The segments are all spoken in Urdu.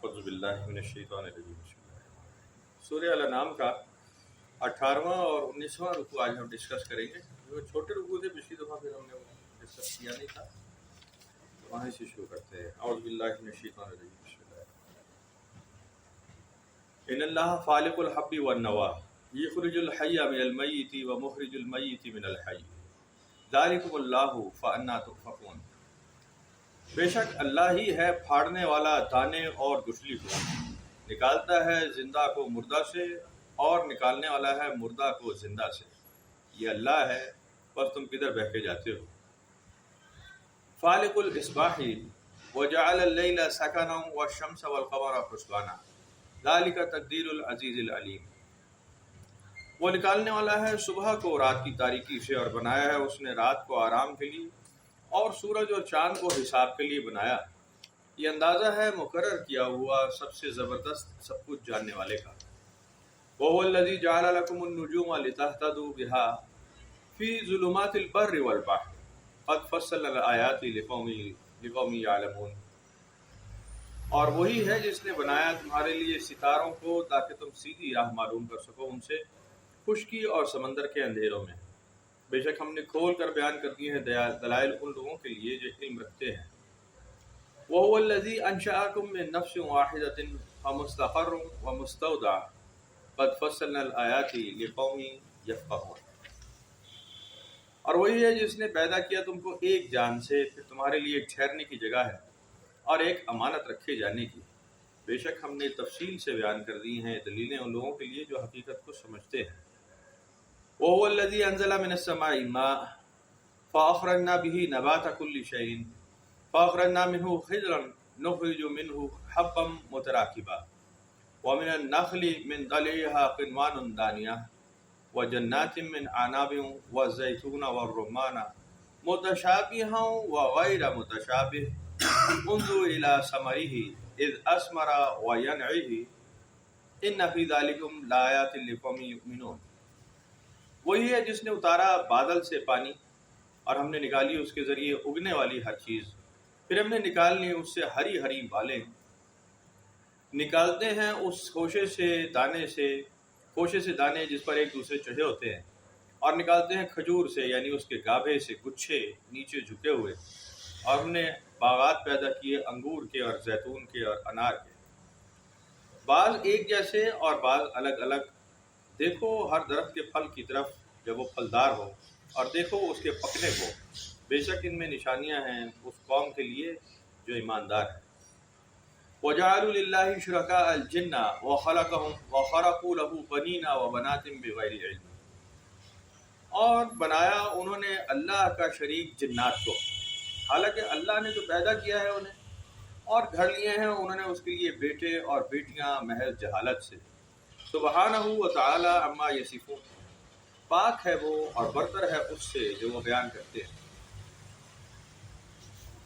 اعوذ باللہ من الشیطان الرجیم۔ سورہ الانعام کا 18واں اور 19واں رکوع آج ہم ڈسکس کریں گے۔ جو چھوٹے رکوع تھے پچھلی دفعہ پھر ہم نے وہ ڈسکس کیا نہیں تھا، تو وہیں سے شروع کرتے ہیں۔ اعوذ باللہ من الشیطان الرجیم۔ بسم اللہ۔ ان اللہ فالق الحب والنوى یخرج الحی من المیت ومخرج المیت من الحی ذالکم اللہ فانا تؤفکون۔ بے شک اللہ ہی ہے پھاڑنے والا دانے اور گٹھلی کو، نکالتا ہے زندہ کو مردہ سے اور نکالنے والا ہے مردہ کو زندہ سے۔ یہ اللہ ہے، بس تم کدھر بہکے جاتے ہو۔ فالق الاصباح وجعل اللیل سکنا والشمس والقمر حسبانا ذلک تقدیر العزیز العلیم۔ وہ نکالنے والا ہے صبح کو رات کی تاریکی سے، اور بنایا ہے اس نے رات کو آرام کے لیے اور سورج اور چاند کو حساب کے لیے بنایا۔ یہ اندازہ ہے مقرر کیا ہوا سب سے زبردست سب کچھ جاننے والے کا۔ وَهُوَ الَّذِي جَعَلَ لَكُمُ النُّجُومَ لِتَهْتَدُوا بِهَا فِي ظُلُمَاتِ الْبَرِّ وَالْبَحْرِ قَدْ فَصَّلْنَا الْآيَاتِ لِقَوْمٍ يَعْلَمُونَ۔ اور وہی ہے جس نے بنایا تمہارے لیے ستاروں کو تاکہ تم سیدھی راہ معلوم کر سکو ان سے خشکی اور سمندر کے اندھیروں میں۔ بے شک ہم نے کھول کر بیان کر دیے ہیں دلائل ان لوگوں کے لیے جو علم رکھتے ہیں۔ وَهُوَ الَّذِي أَنشَأَكُم مِّن نَّفْسٍ وَاحِدَةٍ فَمُسْتَقَرٌّ وَمُسْتَوْدَعٌ قَدْ فَصَّلْنَا الْآيَاتِ لِقَوْمٍ يَفْقَهُونَ۔ اور وہی ہے جس نے پیدا کیا تم کو ایک جان سے، پھر تمہارے لیے ایک ٹھہرنے کی جگہ ہے اور ایک امانت رکھے جانے کی۔ بے شک ہم نے تفصیل سے بیان کر دی ہیں دلیلیں ان لوگوں کے لیے جو حقیقت کو سمجھتے ہیں۔ وَهُوَ الَّذِي أَنزَلَ مِنَ السَّمَاءِ مَاءً فَأَخْرَجْنَا بِهِ نَبَاتَ كُلِّ شَيْءٍ فَأَخْرَجْنَا مِنْهُ خِضْرًا نُخْرِجُ مِنْهُ حَبًّا مُتَرَاكِبًا وَمِنَ النَّخْلِ مِنْ طَلْعِهَا قِنْوَانٌ دَانِيَةٌ وَجَنَّاتٍ مِنْ أَعْنَابٍ وَالزَّيْتُونَ وَالرُّمَّانَ مُتَشَابِهًا وَغَيْرَ مُتَشَابِهٍ انظُرْ إِلَى ثَمَرِهِ إِذْ أَثْمَرَ وَيَنْعِهِ إِنَّ فِي ذَلِكُمْ لَآيَاتٍ لِقَوْمٍ يُؤْمِنُونَ۔ وہی ہے جس نے اتارا بادل سے پانی اور ہم نے نکالی اس کے ذریعے اگنے والی ہر چیز، پھر ہم نے نکال لی اس سے ہری ہری بالیں۔ نکالتے ہیں اس خوشے سے دانے جس پر ایک دوسرے چڑھے ہوتے ہیں، اور نکالتے ہیں کھجور سے یعنی اس کے گابھے سے گچھے نیچے جھکے ہوئے، اور ہم نے باغات پیدا کیے انگور کے اور زیتون کے اور انار کے، بعض ایک جیسے اور بعض الگ الگ۔ دیکھو ہر درخت کے پھل کی طرف جب وہ پھلدار ہو، اور دیکھو اس کے پکنے کو، بے شک ان میں نشانیاں ہیں اس قوم کے لیے جو ایماندار ہے۔ وَجَعَلُوا لِلَّهِ شُرَكَاءَ الْجِنَّ وَخَرَقُوا لَهُ بَنِينَ وَبَنَاتٍ بِغَيْرِ عِلْمٍ۔ اور بنایا انہوں نے اللہ کا شریک جنات کو، حالانکہ اللہ نے جو پیدا کیا ہے انہیں، اور گھڑ لیے ہیں انہوں نے اس کے لیے بیٹے اور بیٹیاں محض جہالت سے۔ سبحانہ و تعالی عما یصفون، پاک ہے وہ اور برتر ہے اس سے جو وہ بیان کرتے ہیں۔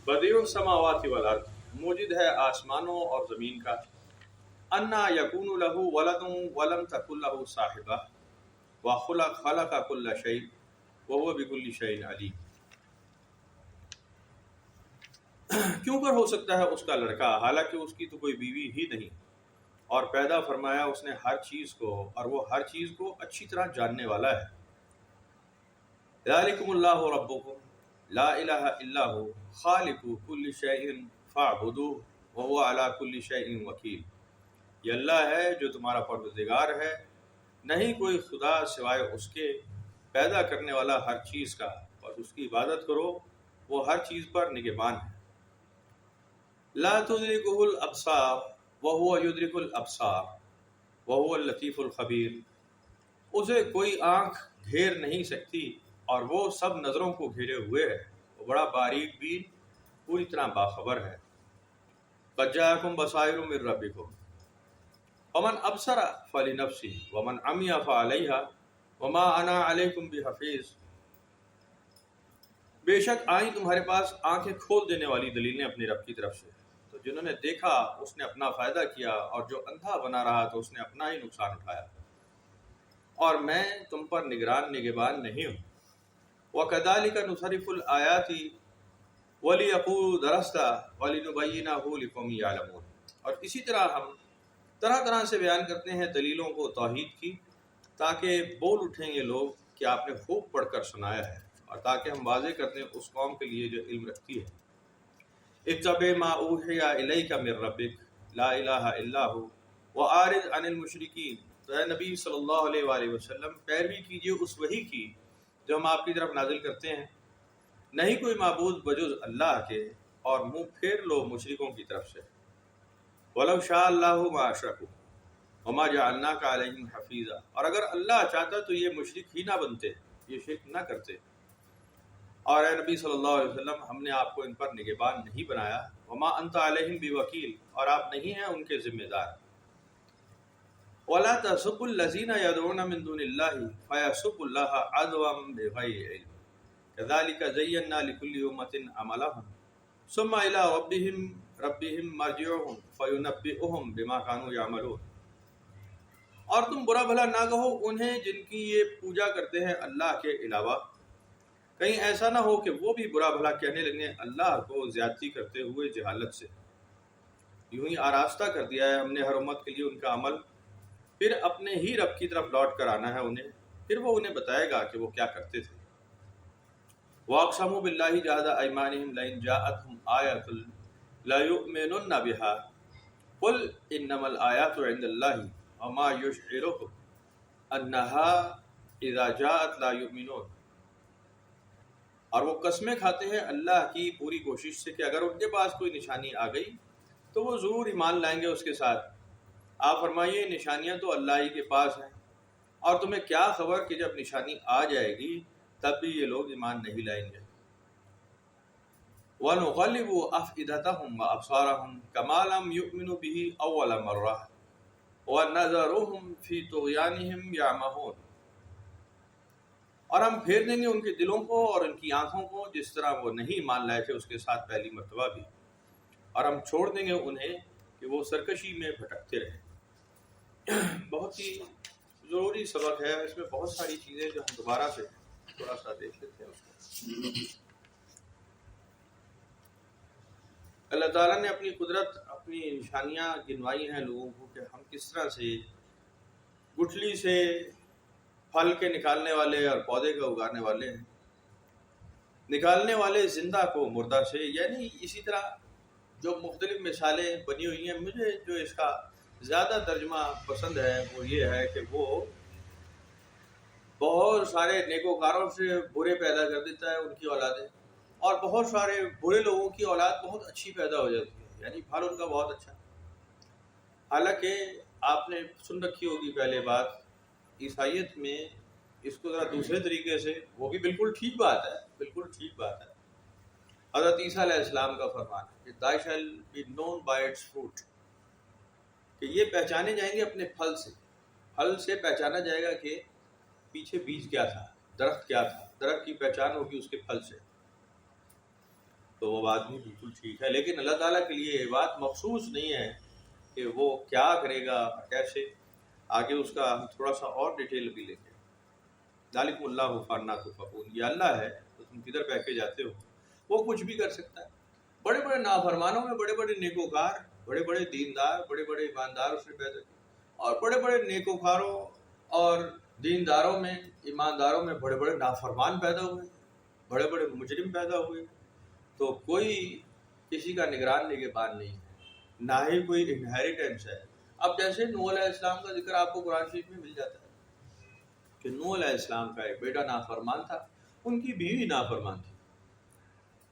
بدیع السماوات والارض، موجد ہے آسمانوں اور زمین کا۔ انا یکون لہ ولد ولم تکن لہ صاحبہ خلق کل شیء وہو بکل شیء علیم۔ کیوں کر ہو سکتا ہے اس کا لڑکا، حالانکہ اس کی تو کوئی بیوی ہی نہیں، اور پیدا فرمایا اس نے ہر چیز کو، اور وہ ہر چیز کو اچھی طرح جاننے والا ہے۔ ذالکم اللہ ربکم لا الہ الا ہو خالق کل شیء فاعبدوہ وہو علی کل شیء وکیل۔ یہ اللہ ہے جو تمہارا پروردگار ہے، نہیں کوئی خدا سوائے اس کے، پیدا کرنے والا ہر چیز کا، اور اس کی عبادت کرو، وہ ہر چیز پر نگہبان ہے۔ لا تدرکہ الابصار وہو یدرک الابصار وہو اللطیف الخبیر۔ اسے کوئی آنکھ گھیر نہیں سکتی اور وہ سب نظروں کو گھیرے ہوئے ہے، وہ بڑا باریک بین، پوری طرح باخبر ہے۔ قد جاءکم بصائر من ربکم فمن ابصر فلنفسہ ومن عمی فعلیہا وما انا علیکم بحفیظ۔ بے شک آئیں تمہارے پاس آنکھیں کھول دینے والی دلیلیں اپنے رب کی طرف سے، تو جنہوں نے دیکھا اس نے اپنا فائدہ کیا، اور جو اندھا بنا رہا تو اس نے اپنا ہی نقصان اٹھایا، اور میں تم پر نگہبان نہیں ہوں۔ وَكَذَلِكَ نُصَرِّفُ الْآيَاتِ وَلِيَقُولُوا دَرَسْتَ وَلِنُبَيِّنَهُ لِقَوْمٍ يَعْلَمُونَ۔ اور اسی طرح ہم طرح طرح سے بیان کرتے ہیں دلیلوں کو توحید کی، تاکہ بول اٹھیں گے لوگ کہ آپ نے خوب پڑھ کر سنایا ہے، اور تاکہ ہم واضح کر دیں اس قوم کے لیے جو علم رکھتی ہے، اتبع ما اوحی الیک من ربک لا الہ الا ہو وأعرض عن المشرکین۔ تو اے نبی صلی اللہ علیہ وآلہ وسلم، پیروی کیجیے اس وحی کی جو ہم آپ کی طرف نازل کرتے ہیں، نہیں کوئی معبود بجز اللہ کے، اور منہ پھیر لو مشرکوں کی طرف سے۔ وَلَوْ شَاءَ اللَّهُ مَا أَشْرَكُوا وَمَا جَعَلْنَاكَ عَلَيْهِمْ حَفِيظًا، اور اگر اللہ چاہتا تو یہ مشرک ہی نہ بنتے، یہ شرک نہ کرتے، اور اے نبی صلی اللہ علیہ وسلم، ہم نے آپ کو ان پر نگہبان نہیں بنایا، وَمَا أَنْتَ عَلَيْهِمْ بِوَكِيلٍ، اور آپ نہیں ہیں ان کے ذمہ دار۔ وَلَا تَسُبُّوا الَّذِينَ يَدْعُونَ مِن دُونِ اللَّهِ فَيَسُبُّوا اللَّهَ عَدْوًا بِغَيْرِ عِلْمٍ كَذَلِكَ زَيَّنَّا لِكُلِّ أُمَّةٍ عَمَلَهُمْ ثُمَّ إِلَىٰ رَبِّهِمْ مَرْجِعُهُمْ فَيُنَبِّئُهُم بِمَا كَانُوا يَعْمَلُونَ۔ اور تم برا بھلا نہ کہو انہیں جن کی یہ پوجا کرتے ہیں اللہ کے علاوہ، کہیں ایسا نہ ہو کہ وہ بھی برا بھلا کہنے لگیں اللہ کو زیادتی کرتے ہوئے جہالت سے۔ یوں ہی آراستہ کر دیا ہے ہم نے ہر امت کے لیے ان کا عمل، پھر اپنے ہی رب کی طرف لوٹ کر آنا ہے انہیں، پھر وہ انہیں بتائے گا کہ وہ کیا کرتے تھے۔ وَأَقْسَمُوا بِاللَّهِ جَهْدَ أَيْمَانِهِمْ لَئِنْ جَاءَتْهُمْ آيَةٌ لَيُؤْمِنُنَّ بِهَا قُلْ إِنَّمَا الْآيَاتُ عِندَ اللَّهِ وَمَا يُشْعِرُهُمْ أَنَّهَا إِذَا جَاءَتْ لَا يُؤْمِنُونَ۔ اور وہ قسمیں کھاتے ہیں اللہ کی پوری کوشش سے کہ اگر ان کے پاس کوئی نشانی آ گئی تو وہ ضرور ایمان لائیں گے اس کے ساتھ۔ آپ فرمائیے نشانیاں تو اللہ ہی کے پاس ہیں، اور تمہیں کیا خبر کہ جب نشانی آ جائے گی تب بھی یہ لوگ ایمان نہیں لائیں گے۔ وَنُقَلِّبُ أَفْئِدَتَهُمْ وَأَبْصَارَهُمْ كَمَا لَمْ يُؤْمِنُوا بِهِ أَوَّلَ مَرَّةٍ وَنَذَرُهُمْ فِي طُغْيَانِهِمْ يَعْمَهُونَ۔ اور ہم پھیر دیں گے ان کے دلوں کو اور ان کی آنکھوں کو جس طرح وہ نہیں مان لائے تھے اس کے ساتھ پہلی مرتبہ بھی، اور ہم چھوڑ دیں گے انہیں کہ وہ سرکشی میں بھٹکتے رہے۔ بہت ہی ضروری سبق ہے، اس میں بہت ساری چیزیں جو ہم دوبارہ سے تھوڑا سا دیکھ لیتے ہیں اس کو۔ اللہ تعالیٰ نے اپنی قدرت، اپنی نشانیاں گنوائی ہیں لوگوں کو کہ ہم کس طرح سے گٹھلی سے پھل کے نکالنے والے اور پودے کا اگانے والے ہیں، نکالنے والے زندہ کو مردہ سے، یعنی اسی طرح جو مختلف مثالیں بنی ہوئی ہیں۔ مجھے جو اس کا زیادہ ترجمہ پسند ہے وہ یہ ہے کہ وہ بہت سارے نیکوکاروں سے برے پیدا کر دیتا ہے ان کی اولادیں، اور بہت سارے برے لوگوں کی اولاد بہت اچھی پیدا ہو جاتی ہے، یعنی پھل ان کا بہت اچھا۔ حالانکہ آپ نے سن رکھی ہوگی پہلے بات، عیسائیت میں اس کو ذرا دوسرے طریقے سے، وہ بھی بالکل ٹھیک بات ہے، بالکل ٹھیک بات ہے۔ حضرت عیسیٰ علیہ السلام کا فرمان ہے کہ "Thou shall be known by its fruit"، کہ یہ پہچانے جائیں گے اپنے پھل سے۔ پھل سے پہچانا جائے گا کہ پیچھے بیج کیا تھا، درخت کیا تھا، درخت کی پہچان ہوگی اس کے پھل سے۔ تو وہ بات بھی بالکل ٹھیک ہے، لیکن اللہ تعالیٰ کے لیے یہ بات مخصوص نہیں ہے کہ وہ کیا کرے گا کیسے۔ آگے اس کا ہم تھوڑا سا اور ڈیٹیل بھی لیں گے۔ ذالکم اللہ فانا تؤفکون، یہ اللہ ہے تو تم کدھر بہ کے جاتے ہو، وہ کچھ بھی کر سکتا ہے۔ بڑے بڑے نافرمانوں میں بڑے بڑے نیکوکار، بڑے بڑے دیندار، بڑے بڑے ایماندار اس نے پیدا کیے، اور بڑے بڑے نیکوکاروں اور دینداروں میں، ایمانداروں میں بڑے بڑے نافرمان پیدا ہوئے، بڑے بڑے مجرم پیدا ہوئے۔ تو کوئی کسی کا نگران نگہبان نہیں ہے، نہ ہی کوئی انہیریٹنس ہے۔ اب جیسے نوح علیہ السلام کا ذکر آپ کو قرآن شریف میں مل جاتا ہے کہ نوح علیہ السلام کا ایک بیٹا نافرمان تھا، ان کی بیوی نافرمان تھی۔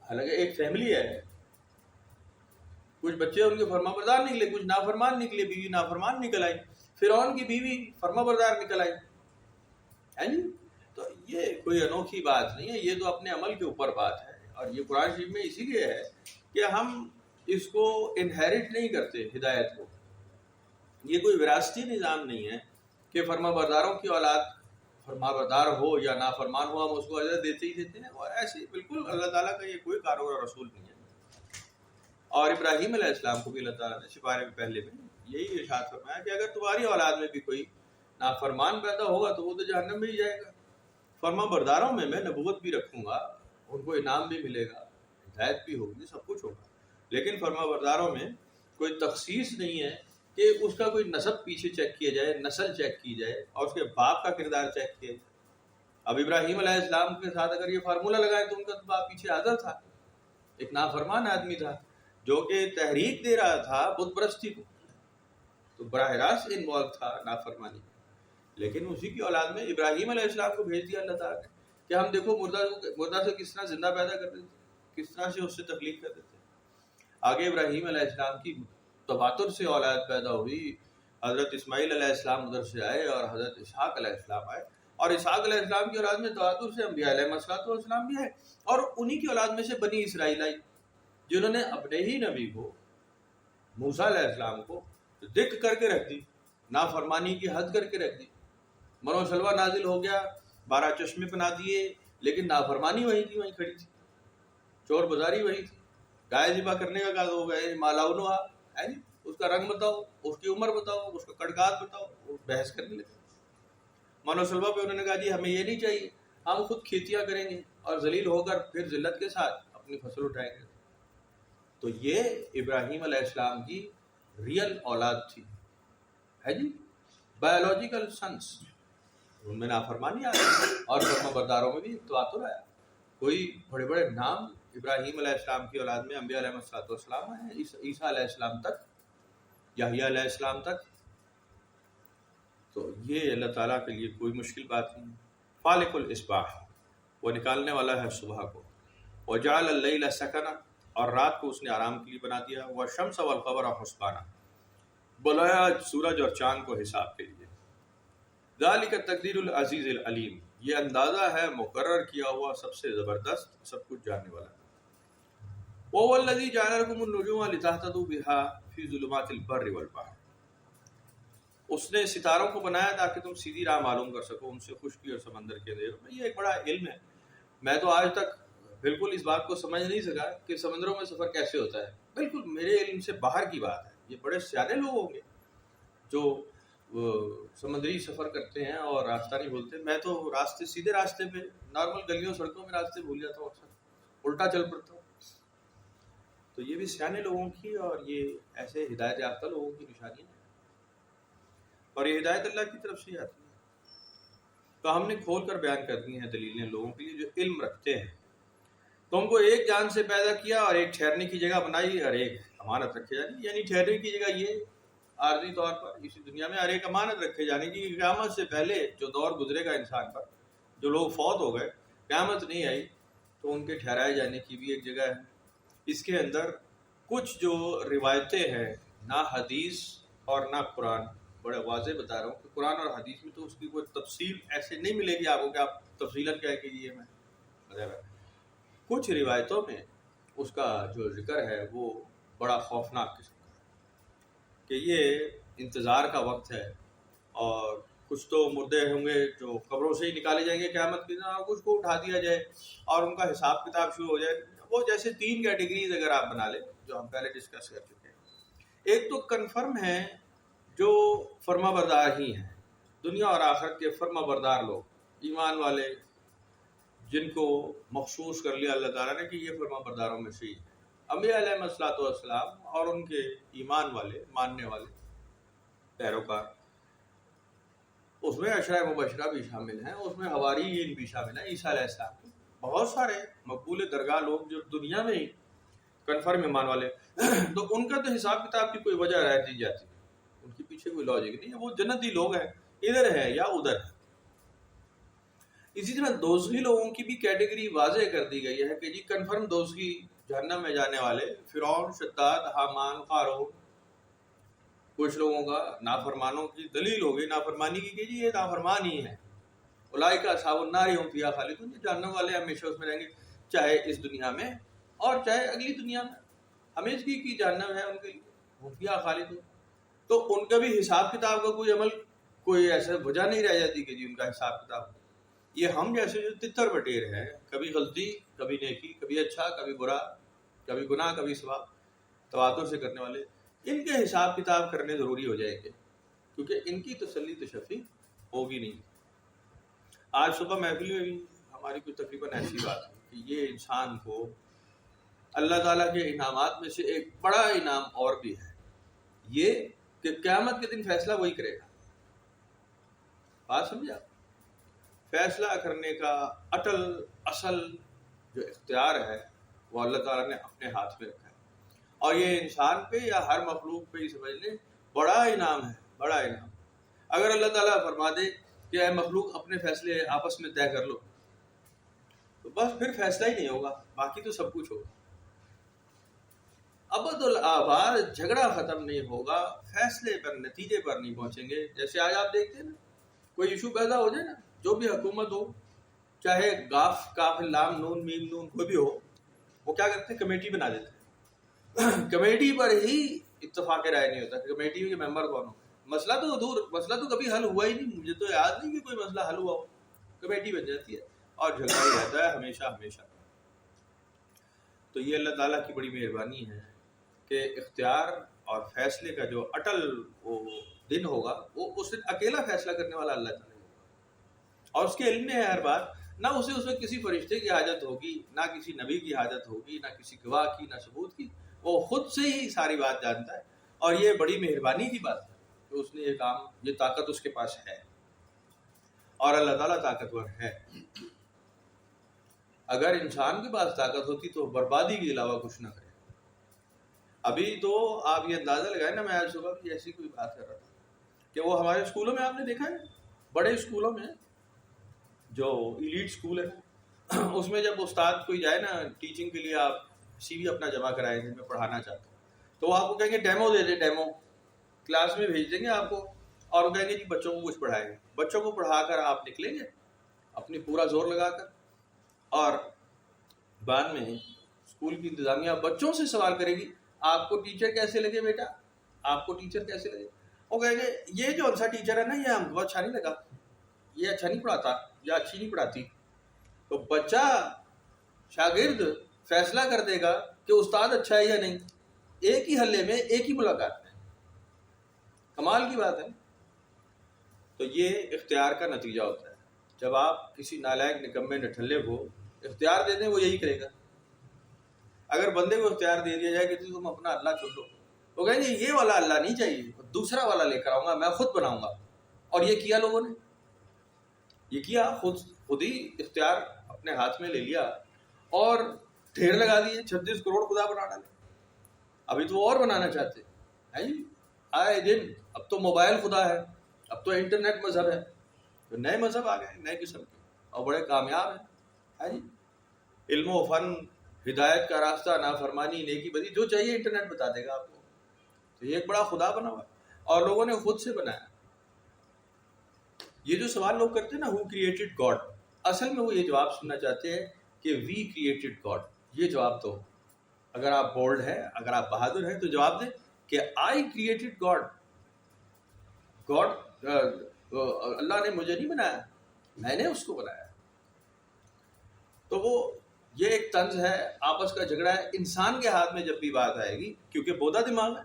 حالانکہ ایک فیملی ہے، کچھ بچے ان کے فرما بردار نکلے، کچھ نافرمان نکلے، بیوی نافرمان نکل آئی، فرعون کی بیوی فرما بردار نکل آئی ہے جی۔ تو یہ کوئی انوکھی بات نہیں ہے، یہ تو اپنے عمل کے اوپر بات ہے، اور یہ قرآن شریف میں اسی لیے ہے کہ ہم اس کو انہیریٹ نہیں کرتے ہدایت کو۔ یہ کوئی وراثتی نظام نہیں ہے کہ فرما برداروں کی اولاد فرما بردار ہو یا نافرمان ہو ہم اس کو اجر دیتے ہی دیتے ہیں، اور ایسے بالکل اللہ تعالیٰ کا یہ کوئی قانون اور رسول نہیں ہے۔ اور ابراہیم علیہ السلام کو بھی اللہ تعالیٰ نے سپارے میں پہلے میں یہی ارشاد فرمایا کہ اگر تمہاری اولاد میں بھی کوئی نافرمان پیدا ہوگا تو وہ تو جہنم میں ہی جائے گا۔ فرما برداروں میں میں نبوت بھی رکھوں گا، ان کو انعام بھی ملے گا، ہدایت بھی ہوگی، سب کچھ ہوگا، لیکن فرما برداروں میں کوئی تخصیص نہیں ہے کہ اس کا کوئی نسب پیچھے چیک کیا جائے، نسل چیک کی جائے اور اس کے باپ کا کردار چیک کیا جائے۔ اب ابراہیم علیہ السلام کے ساتھ اگر یہ فارمولہ لگائے تو ان کا باپ پیچھے آزر تھا، ایک نافرمان آدمی تھا جو کہ تحریک دے رہا تھا بت پرستی کو، تو براہ راست انوالو تھا نافرمانی۔ لیکن اسی کی اولاد میں ابراہیم علیہ السلام کو بھیج دیا اللہ تعالیٰ نے کہ ہم دیکھو مردہ سے کس طرح زندہ پیدا کرتے تھے، کس طرح سے اس سے تخلیق کرتے تھے۔ آگے ابراہیم علیہ السلام کی تواتر سے اولاد پیدا ہوئی، حضرت اسماعیل علیہ السلام ادھر سے آئے اور حضرت اسحاق علیہ السلام آئے، اور اسحاق علیہ السلام کی اولاد میں تواتر سے انبیاء علیہ السلام بھی ہے، اور انہی کی اولاد میں سے بنی اسرائیل آئی جنہوں نے اپنے ہی نبی کو موسیٰ علیہ السلام کو ذکر کر کے رکھ دی، نافرمانی کی حد کر کے رکھ دی۔ منو سلوہ نازل ہو گیا، 12 چشمے بنا دیے، لیکن نافرمانی وہیں کی وہیں کھڑی تھی، چور بازاری وہی تھی۔ گائے ذبح کرنے کا کہا ہو گئے مالاؤنوا ہے جی، اس کا رنگ بتاؤ، اس کی عمر بتاؤ، اس کا کڑکات بتاؤ، وہ بحث کرنے لگے۔ منو سلوہ پہ انہوں نے کہا جی ہمیں یہ نہیں چاہیے، ہم خود کھیتیاں کریں گے اور ذلیل ہو کر پھر ذلت کے ساتھ اپنی فصل اٹھائیں گے۔ تو یہ ابراہیم علیہ السلام کی ریئل اولاد تھی، ہے جی، بایولوجیکل سنس۔ ان میں نافرمانی آ گئی اور فرما برداروں میں بھی تواتر آیا۔ کوئی بڑے بڑے نام ابراہیم علیہ السلام کی اولاد میں انبیاء علیہ السلام ہیں، عیسیٰ علیہ السلام تک، یحییٰ علیہ السلام تک۔ تو یہ اللہ تعالیٰ کے لیے کوئی مشکل بات نہیں۔ فالق الاصباح، وہ نکالنے والا ہے صبح کو، وجعل اللیل سکنا، اور رات کو اس نے آرام کے لیے بنا دیا، والشمس والقمر حسبانا، بلایا سورج اور چاند کو حساب کے لیے۔ ذالک التقدیر العزیز العلیم، یہ اندازہ ہے مقرر کیا ہوا سب سے زبردست، سب کچھ جاننے والا۔ وَهُوَ الَّذِي جَعَلَ لَكُمُ النُّجُومَ لِتَهْتَدُوا بِهَا فِي ظُلُمَاتِ الْبَرِّ وَالْبَحْرِ، اس نے ستاروں کو بنایا تاکہ تم سیدھی راہ معلوم کر سکو ان سے خشکی اور سمندر کے اندھیروں میں۔ یہ ایک بڑا علم ہے، میں تو آج تک بالکل اس بات کو سمجھ نہیں سکا کہ سمندروں میں سفر کیسے ہوتا ہے، بالکل میرے علم سے باہر کی بات ہے۔ یہ بڑے سیانے لوگ ہوں گے جو سمندری سفر کرتے ہیں اور راستہ نہیں بھولتے۔ میں تو راستے، سیدھے راستے پہ نارمل گلیوں سڑکوں میں راستے بھول جاتا ہوں، اکثر الٹا چل پڑتا ہوں۔ تو یہ بھی سیانے لوگوں کی اور یہ ایسے ہدایت یافتہ لوگوں کی نشانی ہے، اور یہ ہدایت اللہ کی طرف سے آتی ہے۔ تو ہم نے کھول کر بیان کر دی ہیں دلیلیں لوگوں کے لیے جو علم رکھتے ہیں۔ تم کو ایک جان سے پیدا کیا اور ایک ٹھہرنے کی جگہ بنائی اور ایک امانت رکھے جانے، یعنی ٹھہرنے کی جگہ یہ عارضی طور پر اسی دنیا میں، اور ایک امانت رکھے جانے کی، قیامت سے پہلے جو دور گزرے گا انسان پر، جو لوگ فوت ہو گئے، قیامت نہیں آئی تو ان کے ٹھہرائے جانے کی بھی ایک جگہ ہے۔ اس کے اندر کچھ جو روایتیں ہیں، نہ حدیث اور نہ قرآن، بڑے واضح بتا رہا ہوں کہ قرآن اور حدیث میں تو اس کی کوئی تفصیل ایسے نہیں ملے گی آپ کو کہ آپ تفصیلاً کہہ کے یہ میں، کچھ روایتوں میں اس کا جو ذکر ہے وہ بڑا خوفناک قسم کا ہے کہ یہ انتظار کا وقت ہے، اور کچھ تو مردے ہوں گے جو قبروں سے ہی نکالے جائیں گے قیامت کے دن، اور کچھ کو اٹھا دیا جائے اور ان کا حساب کتاب شروع ہو جائے۔ وہ جیسے 3 کیٹیگریز اگر آپ بنا لیں جو ہم پہلے ڈسکس کر چکے ہیں۔ ایک تو کنفرم ہے جو فرما بردار ہی ہیں، دنیا اور آخرت کے فرما بردار لوگ، ایمان والے، جن کو مخصوص کر لیا اللہ تعالیٰ نے کہ یہ فرما برداروں میں سے ہی انبیاء علیہ السلام اور ان کے ایمان والے، ماننے والے پیروکار۔ اس میں عشرہ مبشرہ بھی شامل ہیں، اس میں حواریین بھی شامل ہیں، عیسیٰ علیہ السلام کے بہت سارے مقبول درگاہ لوگ جو دنیا میں ہی کنفرم ایمان والے تو ان کا تو حساب کتاب کی کوئی وجہ رہ دی جاتی، ان کے پیچھے کوئی لاجک نہیں ہے، وہ جنتی لوگ ہیں، ادھر ہے یا ادھر ہے۔ اسی طرح دوزخی لوگوں کی بھی کیٹیگری واضح کر دی گئی ہے کہ جی کنفرم دوزخی، جہنم میں جانے والے فرعون، شداد، حامان، قارون۔ کچھ لوگوں کا نافرمانوں کی دلیل ہو گئی نافرمانی کی کہ جی یہ نافرمان ہی ہے، اولئک اصحاب النار هم فیہا خالدون، یہ جہنم والے ہمیشہ اس میں رہیں گے، چاہے اس دنیا میں اور چاہے اگلی دنیا میں، ہمیشگی کی جہنم ہے ان کے لیے، هم فیہا خالدون۔ تو ان کا بھی حساب کتاب کا کوئی عمل، کوئی ایسا وجہ نہیں رہ جاتی کہ جی ان کا حساب کتاب۔ یہ ہم جیسے جو تتر بٹیر ہیں، کبھی غلطی، کبھی نیکی، کبھی اچھا، کبھی برا، کبھی گناہ، کبھی ثواب، تواتر سے کرنے والے، ان کے حساب کتاب کرنے ضروری ہو جائیں گے، کیونکہ ان کی تسلی تشفی ہوگی نہیں۔ آج صبح محفل میں بھی ہماری کوئی تقریباً ایسی بات ہے کہ یہ انسان کو اللہ تعالیٰ کے انعامات میں سے ایک بڑا انعام اور بھی ہے یہ کہ قیامت کے دن فیصلہ وہی کرے گا. بات سمجھا؟ فیصلہ کرنے کا اٹل اصل جو اختیار ہے وہ اللہ تعالیٰ نے اپنے ہاتھ میں رکھا ہے. اور یہ انسان پہ یا ہر مخلوق پہ ہی سمجھ لیں بڑا انعام ہے، بڑا انعام. اگر اللہ تعالیٰ فرما دے کہ اے مخلوق اپنے فیصلے آپس میں طے کر لو، تو بس پھر فیصلہ ہی نہیں ہوگا، باقی تو سب کچھ ہوگا. ابد الآباد جھگڑا ختم نہیں ہوگا، فیصلے پر نتیجے پر نہیں پہنچیں گے. جیسے آج آپ دیکھتے ہیں نا، کوئی ایشو پیدا ہو جائے نا، جو بھی حکومت ہو، چاہے گاف کاف لام نون میم نون کوئی بھی ہو، وہ کیا کرتے ہیں؟ کمیٹی بنا دیتے ہیں. کمیٹی پر ہی اتفاق رائے نہیں ہوتا. کمیٹی کے ممبر کون ہو؟ مسئلہ تو دور، مسئلہ تو کبھی حل ہوا ہی نہیں، مجھے تو یاد نہیں کہ کوئی مسئلہ حل ہوا ہو. کمیٹی بن جاتی ہے اور جھگڑا ہی رہتا ہے ہمیشہ ہمیشہ. تو یہ اللہ تعالیٰ کی بڑی مہربانی ہے کہ اختیار اور فیصلے کا جو اٹل وہ دن ہوگا، وہ اس دن اکیلا فیصلہ کرنے والا اللہ تعالیٰ ہوگا، اور اس کے علم میں ہے ہر بات. نہ اسے اس میں کسی فرشتے کی حاجت ہوگی، نہ کسی نبی کی حاجت ہوگی، نہ کسی گواہ کی، نہ ثبوت کی. وہ خود سے ہی ساری بات جانتا ہے. اور یہ بڑی مہربانی کی بات ہے کہ اس نے یہ کام، یہ طاقت اس کے پاس ہے. اور اللہ تعالیٰ طاقتور ہے. اگر انسان کے پاس طاقت ہوتی تو بربادی کے علاوہ کچھ نہ کرے. ابھی تو آپ یہ اندازہ لگائیں نا، میں آج صبح بھی ایسی کوئی بات کر رہا تھا کہ وہ ہمارے اسکولوں میں آپ نے دیکھا ہے، بڑے اسکولوں میں جو ایلیٹ اسکول ہے، اس میں جب استاد کوئی جائے نا ٹیچنگ کے لیے، آپ سی وی اپنا جمع کرائیں جن میں پڑھانا چاہتے ہوں، تو وہ آپ کو کہیں گے ڈیمو دے دیں، ڈیمو کلاس میں بھیج دیں گے آپ کو، اور وہ کہیں گے جی بچوں کو کچھ پڑھائیں گے. بچوں کو پڑھا کر آپ نکلیں گے اپنی پورا زور لگا کر، اور بعد میں اسکول کی انتظامیہ بچوں سے سوال کرے گی آپ کو ٹیچر کیسے لگے بیٹا، آپ کو ٹیچر کیسے لگے. وہ کہیں گے یہ جو سا ٹیچر ہے نا، یہ ہم کو اچھا نہیں لگا، یہ اچھا نہیں پڑھاتا یا اچھی نہیں پڑھاتی. تو بچہ شاگرد فیصلہ کر دے گا کہ استاد اچھا ہے یا نہیں، ایک ہی حلے میں، ایک ہی ملاقات میں. کمال کی بات ہے. تو یہ اختیار کا نتیجہ ہوتا ہے. جب آپ کسی نالائق نکمے نٹھلے کو اختیار دے دیں، وہ یہی کرے گا. اگر بندے کو اختیار دے دیا جائے کہ تم اپنا اللہ چن لو، تو کہیں گے یہ والا اللہ نہیں چاہیے، دوسرا والا لے کر آؤں گا، میں خود بناؤں گا. اور یہ کیا لوگوں نے، یہ کیا، خود ہی اختیار اپنے ہاتھ میں لے لیا اور ڈھیر لگا دیے. 36 کروڑ خدا بنا ڈالے. ابھی تو اور بنانا چاہتے ہیں جی آئے دن. اب تو موبائل خدا ہے، اب تو انٹرنیٹ مذہب ہے. تو نئے مذہب آ گئے نئے قسم کے اور بڑے کامیاب ہیں جی. علم و فن، ہدایت کا راستہ، نافرمانی، نیکی بدی، جو چاہیے انٹرنیٹ بتا دے گا آپ کو. تو یہ ایک بڑا خدا بنا ہوا ہے اور لوگوں نے خود سے بنایا. یہ جو سوال لوگ کرتے ہیں نا، ہو کریٹڈ گاڈ، اصل میں وہ یہ جواب سننا چاہتے ہیں کہ وی کریٹڈ گاڈ. یہ جواب دو. اگر آپ بولڈ ہیں، اگر آپ بہادر ہیں، تو جواب دیں کہ آئی کریٹڈ گاڈ. گاڈ، اللہ نے مجھے نہیں بنایا، میں نے اس کو بنایا. تو وہ یہ ایک طنز ہے، آپس کا جھگڑا ہے. انسان کے ہاتھ میں جب بھی بات آئے گی، کیونکہ بودا دماغ ہے،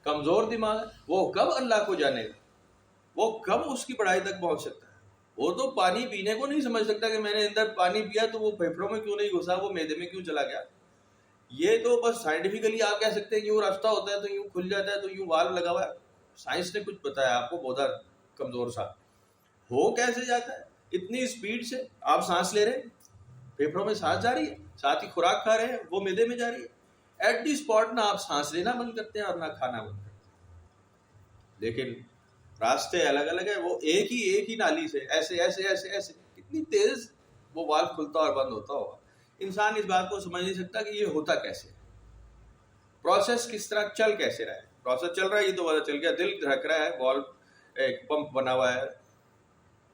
کمزور دماغ ہے، وہ کب اللہ کو جانے گا، وہ کب اس کی بڑائی تک پہنچ سکتا ہے. وہ تو پانی پینے کو نہیں سمجھ سکتا کہ میں نے اندر پانی پیا تو وہ پھیپھڑوں میں کیوں نہیں گھسا، وہ معدے میں کیوں چلا گیا. یہ تو بس سائنٹیفکلی آپ کہہ سکتے ہیں کہ یوں راستہ ہوتا ہے تو یوں کھل جاتا ہے، تو یوں والو لگا ہوا ہے. سائنس نے کچھ بتایا آپ کو، بودا کمزور سا ہو کیسے جاتا ہے اتنی اسپیڈ سے. آپ سانس لے رہے ہیں، پھیپھڑوں میں سانس جا رہی ہے، ساتھ ہی خوراک کھا رہے ہیں، وہ معدے میں جا رہی ہے. ایٹ دی اسپاٹ نہ آپ سانس لینا بند کرتے ہیں اور نہ کھانا بند کرتے ہیں. لیکن راستے الگ الگ ہیں. وہ ایک ہی نالی سے ایسے ایسے ایسے ایسے کتنی تیز وہ والو کھلتا اور بند ہوتا ہوگا. انسان اس بات کو سمجھ نہیں سکتا کہ یہ ہوتا کیسے، پروسیس کس طرح چل کیسے رہا ہے. پروسیس چل رہا ہے، یہ تو پتا چل گیا، دل دھڑک رہا ہے، والو ایک پمپ بنا ہوا ہے،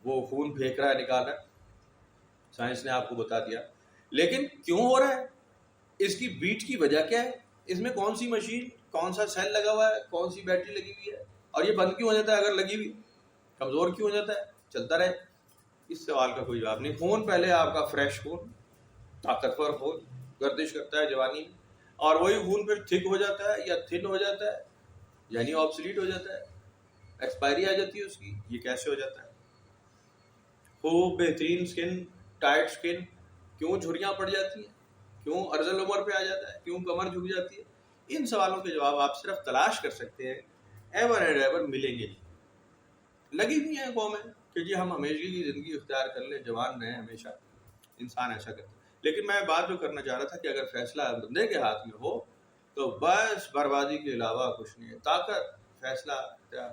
وہ خون پھینک رہا ہے، نکال رہا ہے. سائنس نے آپ کو بتا دیا. لیکن کیوں ہو رہا ہے، اس کی بیٹ کی وجہ کیا ہے، اس میں کون سی مشین، کون سا سیل لگا ہوا ہے، کون سی بیٹری لگی ہوئی ہے، اور یہ بند کیوں ہو جاتا ہے اگر لگی ہوئی، کمزور کیوں ہو جاتا ہے، چلتا رہے. اس سوال کا کوئی جواب نہیں. خون پہلے آپ کا فریش خون، طاقتور خون گردش کرتا ہے جوانی میں، اور وہی خون پھر تھک ہو جاتا ہے یا تھن ہو جاتا ہے، یعنی آبسلیٹ ہو جاتا ہے، ایکسپائری آ جاتی ہے اس کی. یہ کیسے ہو جاتا ہے؟ خوب بہترین سکن، ٹائٹ سکن، کیوں جھریاں پڑ جاتی ہیں، کیوں ارذل عمر پہ آ جاتا ہے، کیوں کمر جھک جاتی ہے. ان سوالوں کے جواب آپ صرف تلاش کر سکتے ہیں ایور اینڈ ایور ملیں گے نہیں. لگی ہوئی ہیں قومیں کہ جی ہم ہمیشہ کی زندگی اختیار کر لیں, جوان رہیں ہمیشہ. انسان ایسا کرتا ہے. لیکن میں بات جو کرنا چاہ رہا تھا کہ اگر فیصلہ بندے کے ہاتھ میں ہو تو بس بربادی کے علاوہ کچھ نہیں ہے. طاقت, فیصلہ, اختیار.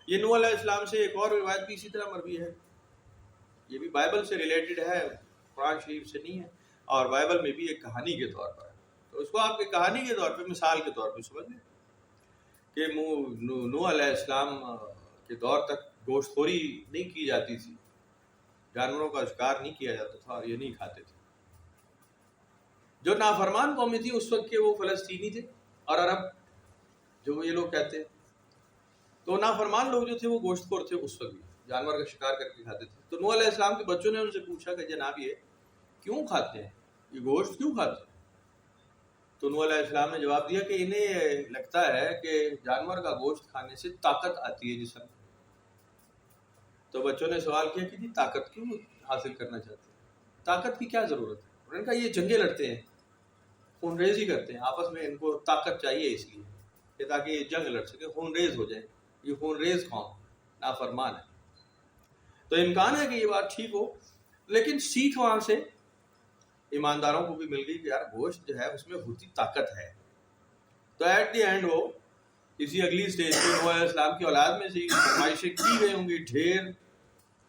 یہ نوح علیہ السلام سے ایک اور روایت بھی اسی طرح مروی ہے. یہ بھی بائبل سے ریلیٹڈ ہے, قرآن شریف سے نہیں ہے, اور بائبل میں بھی ایک کہانی کے طور پر ہے. تو اس کو آپ کی کہانی کے طور پہ, مثال کے طور پہ سمجھ لیں کہ نوح علیہ السلام کے دور تک گوشت خوری نہیں کی جاتی تھی, جانوروں کا شکار نہیں کیا جاتا تھا, اور یہ نہیں کھاتے تھے. جو نافرمان قومیں تھی اس وقت کے وہ فلسطینی تھے اور عرب جو یہ لوگ کہتے ہیں. تو نافرمان لوگ جو تھے وہ گوشت خور تھے, اس وقت بھی جانور کا شکار کر کے کھاتے تھے. تو نوح علیہ السلام کے بچوں نے ان سے پوچھا کہ جناب یہ کیوں کھاتے ہیں, یہ گوشت کیوں کھاتے ہیں؟ تو نوح علیہ السلام نے جواب دیا کہ انہیں لگتا ہے کہ جانور کا گوشت کھانے سے طاقت آتی ہے جسم میں. تو بچوں نے سوال کیا کہ جی طاقت کیوں حاصل کرنا چاہتے ہیں, طاقت کی کیا ضرورت ہے؟ انہوں نے کہا یہ جنگیں لڑتے ہیں, خون ریزی کرتے ہیں آپس میں, ان کو طاقت چاہیے اس لیے کہ تاکہ یہ جنگ لڑ سکے, خون ریز ہو جائے. یہ خون ریز قوم نافرمان ہے. تو امکان ہے کہ یہ بات ٹھیک ہو, لیکن سیکھ وہاں سے ایمانداروں کو بھی مل گئی کہ یار گوشت جو ہے اس میں ہوتی طاقت ہے. تو ایٹ دی اینڈ وہ کسی اگلی سٹیج پہ نوح علیہ السلام کی اولاد میں سے فرمائشیں کی گئی ہوں گی ڈھیر,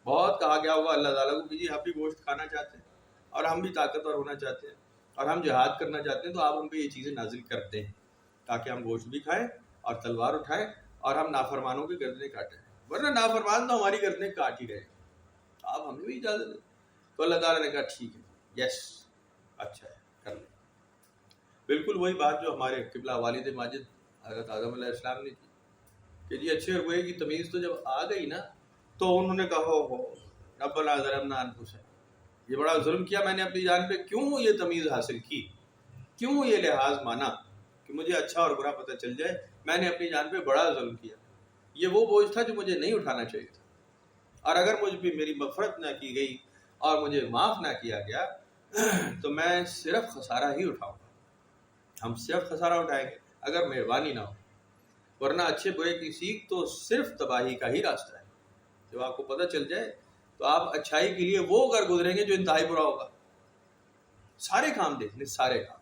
بہت کہا گیا ہوگا اللہ تعالیٰ کو کہ جی ہم بھی گوشت کھانا چاہتے ہیں اور ہم بھی طاقتور ہونا چاہتے ہیں اور ہم جہاد کرنا چاہتے ہیں, تو آپ ہم پہ یہ چیزیں نازل کرتے ہیں تاکہ ہم گوشت بھی کھائیں اور تلوار اٹھائیں اور ہم نافرمانوں کی گردنیں کاٹیں, ورنہ نافرمان تو ہماری گردنیں کاٹ ہی رہے, آپ ہمیں بھی اجازت دیں. تو اللہ تعالیٰ نے کہا ٹھیک ہے, یس اچھا ہے, کر لیں. بالکل وہی بات جو ہمارے قبلہ والد ماجد حضرت آدم علیہ السلام نے کی کہ جی اچھے اور برے کی تمیز تو جب آ گئی نا, تو انہوں نے کہا ہو ربنا ظلمنا انفسنا, یہ بڑا ظلم کیا میں نے اپنی جان پہ, کیوں یہ تمیز حاصل کی, کیوں یہ لحاظ مانا کہ مجھے اچھا اور برا پتہ چل جائے, میں نے اپنی جان پہ بڑا ظلم کیا. یہ وہ بوجھ تھا جو مجھے نہیں اٹھانا چاہیے تھا, اور اگر مجھ پہ میری مغفرت نہ کی گئی اور مجھے معاف نہ کیا گیا تو میں صرف خسارہ ہی اٹھاؤں گا. ہم صرف خسارہ اٹھائیں گے اگر مہربانی نہ ہو, ورنہ اچھے برے کی سیکھ تو صرف تباہی کا ہی راستہ ہے. جب آپ کو پتہ چل جائے تو آپ اچھائی کے لیے وہ کر گزریں گے جو انتہائی برا ہوگا. سارے کام دیکھ لیں, سارے کام.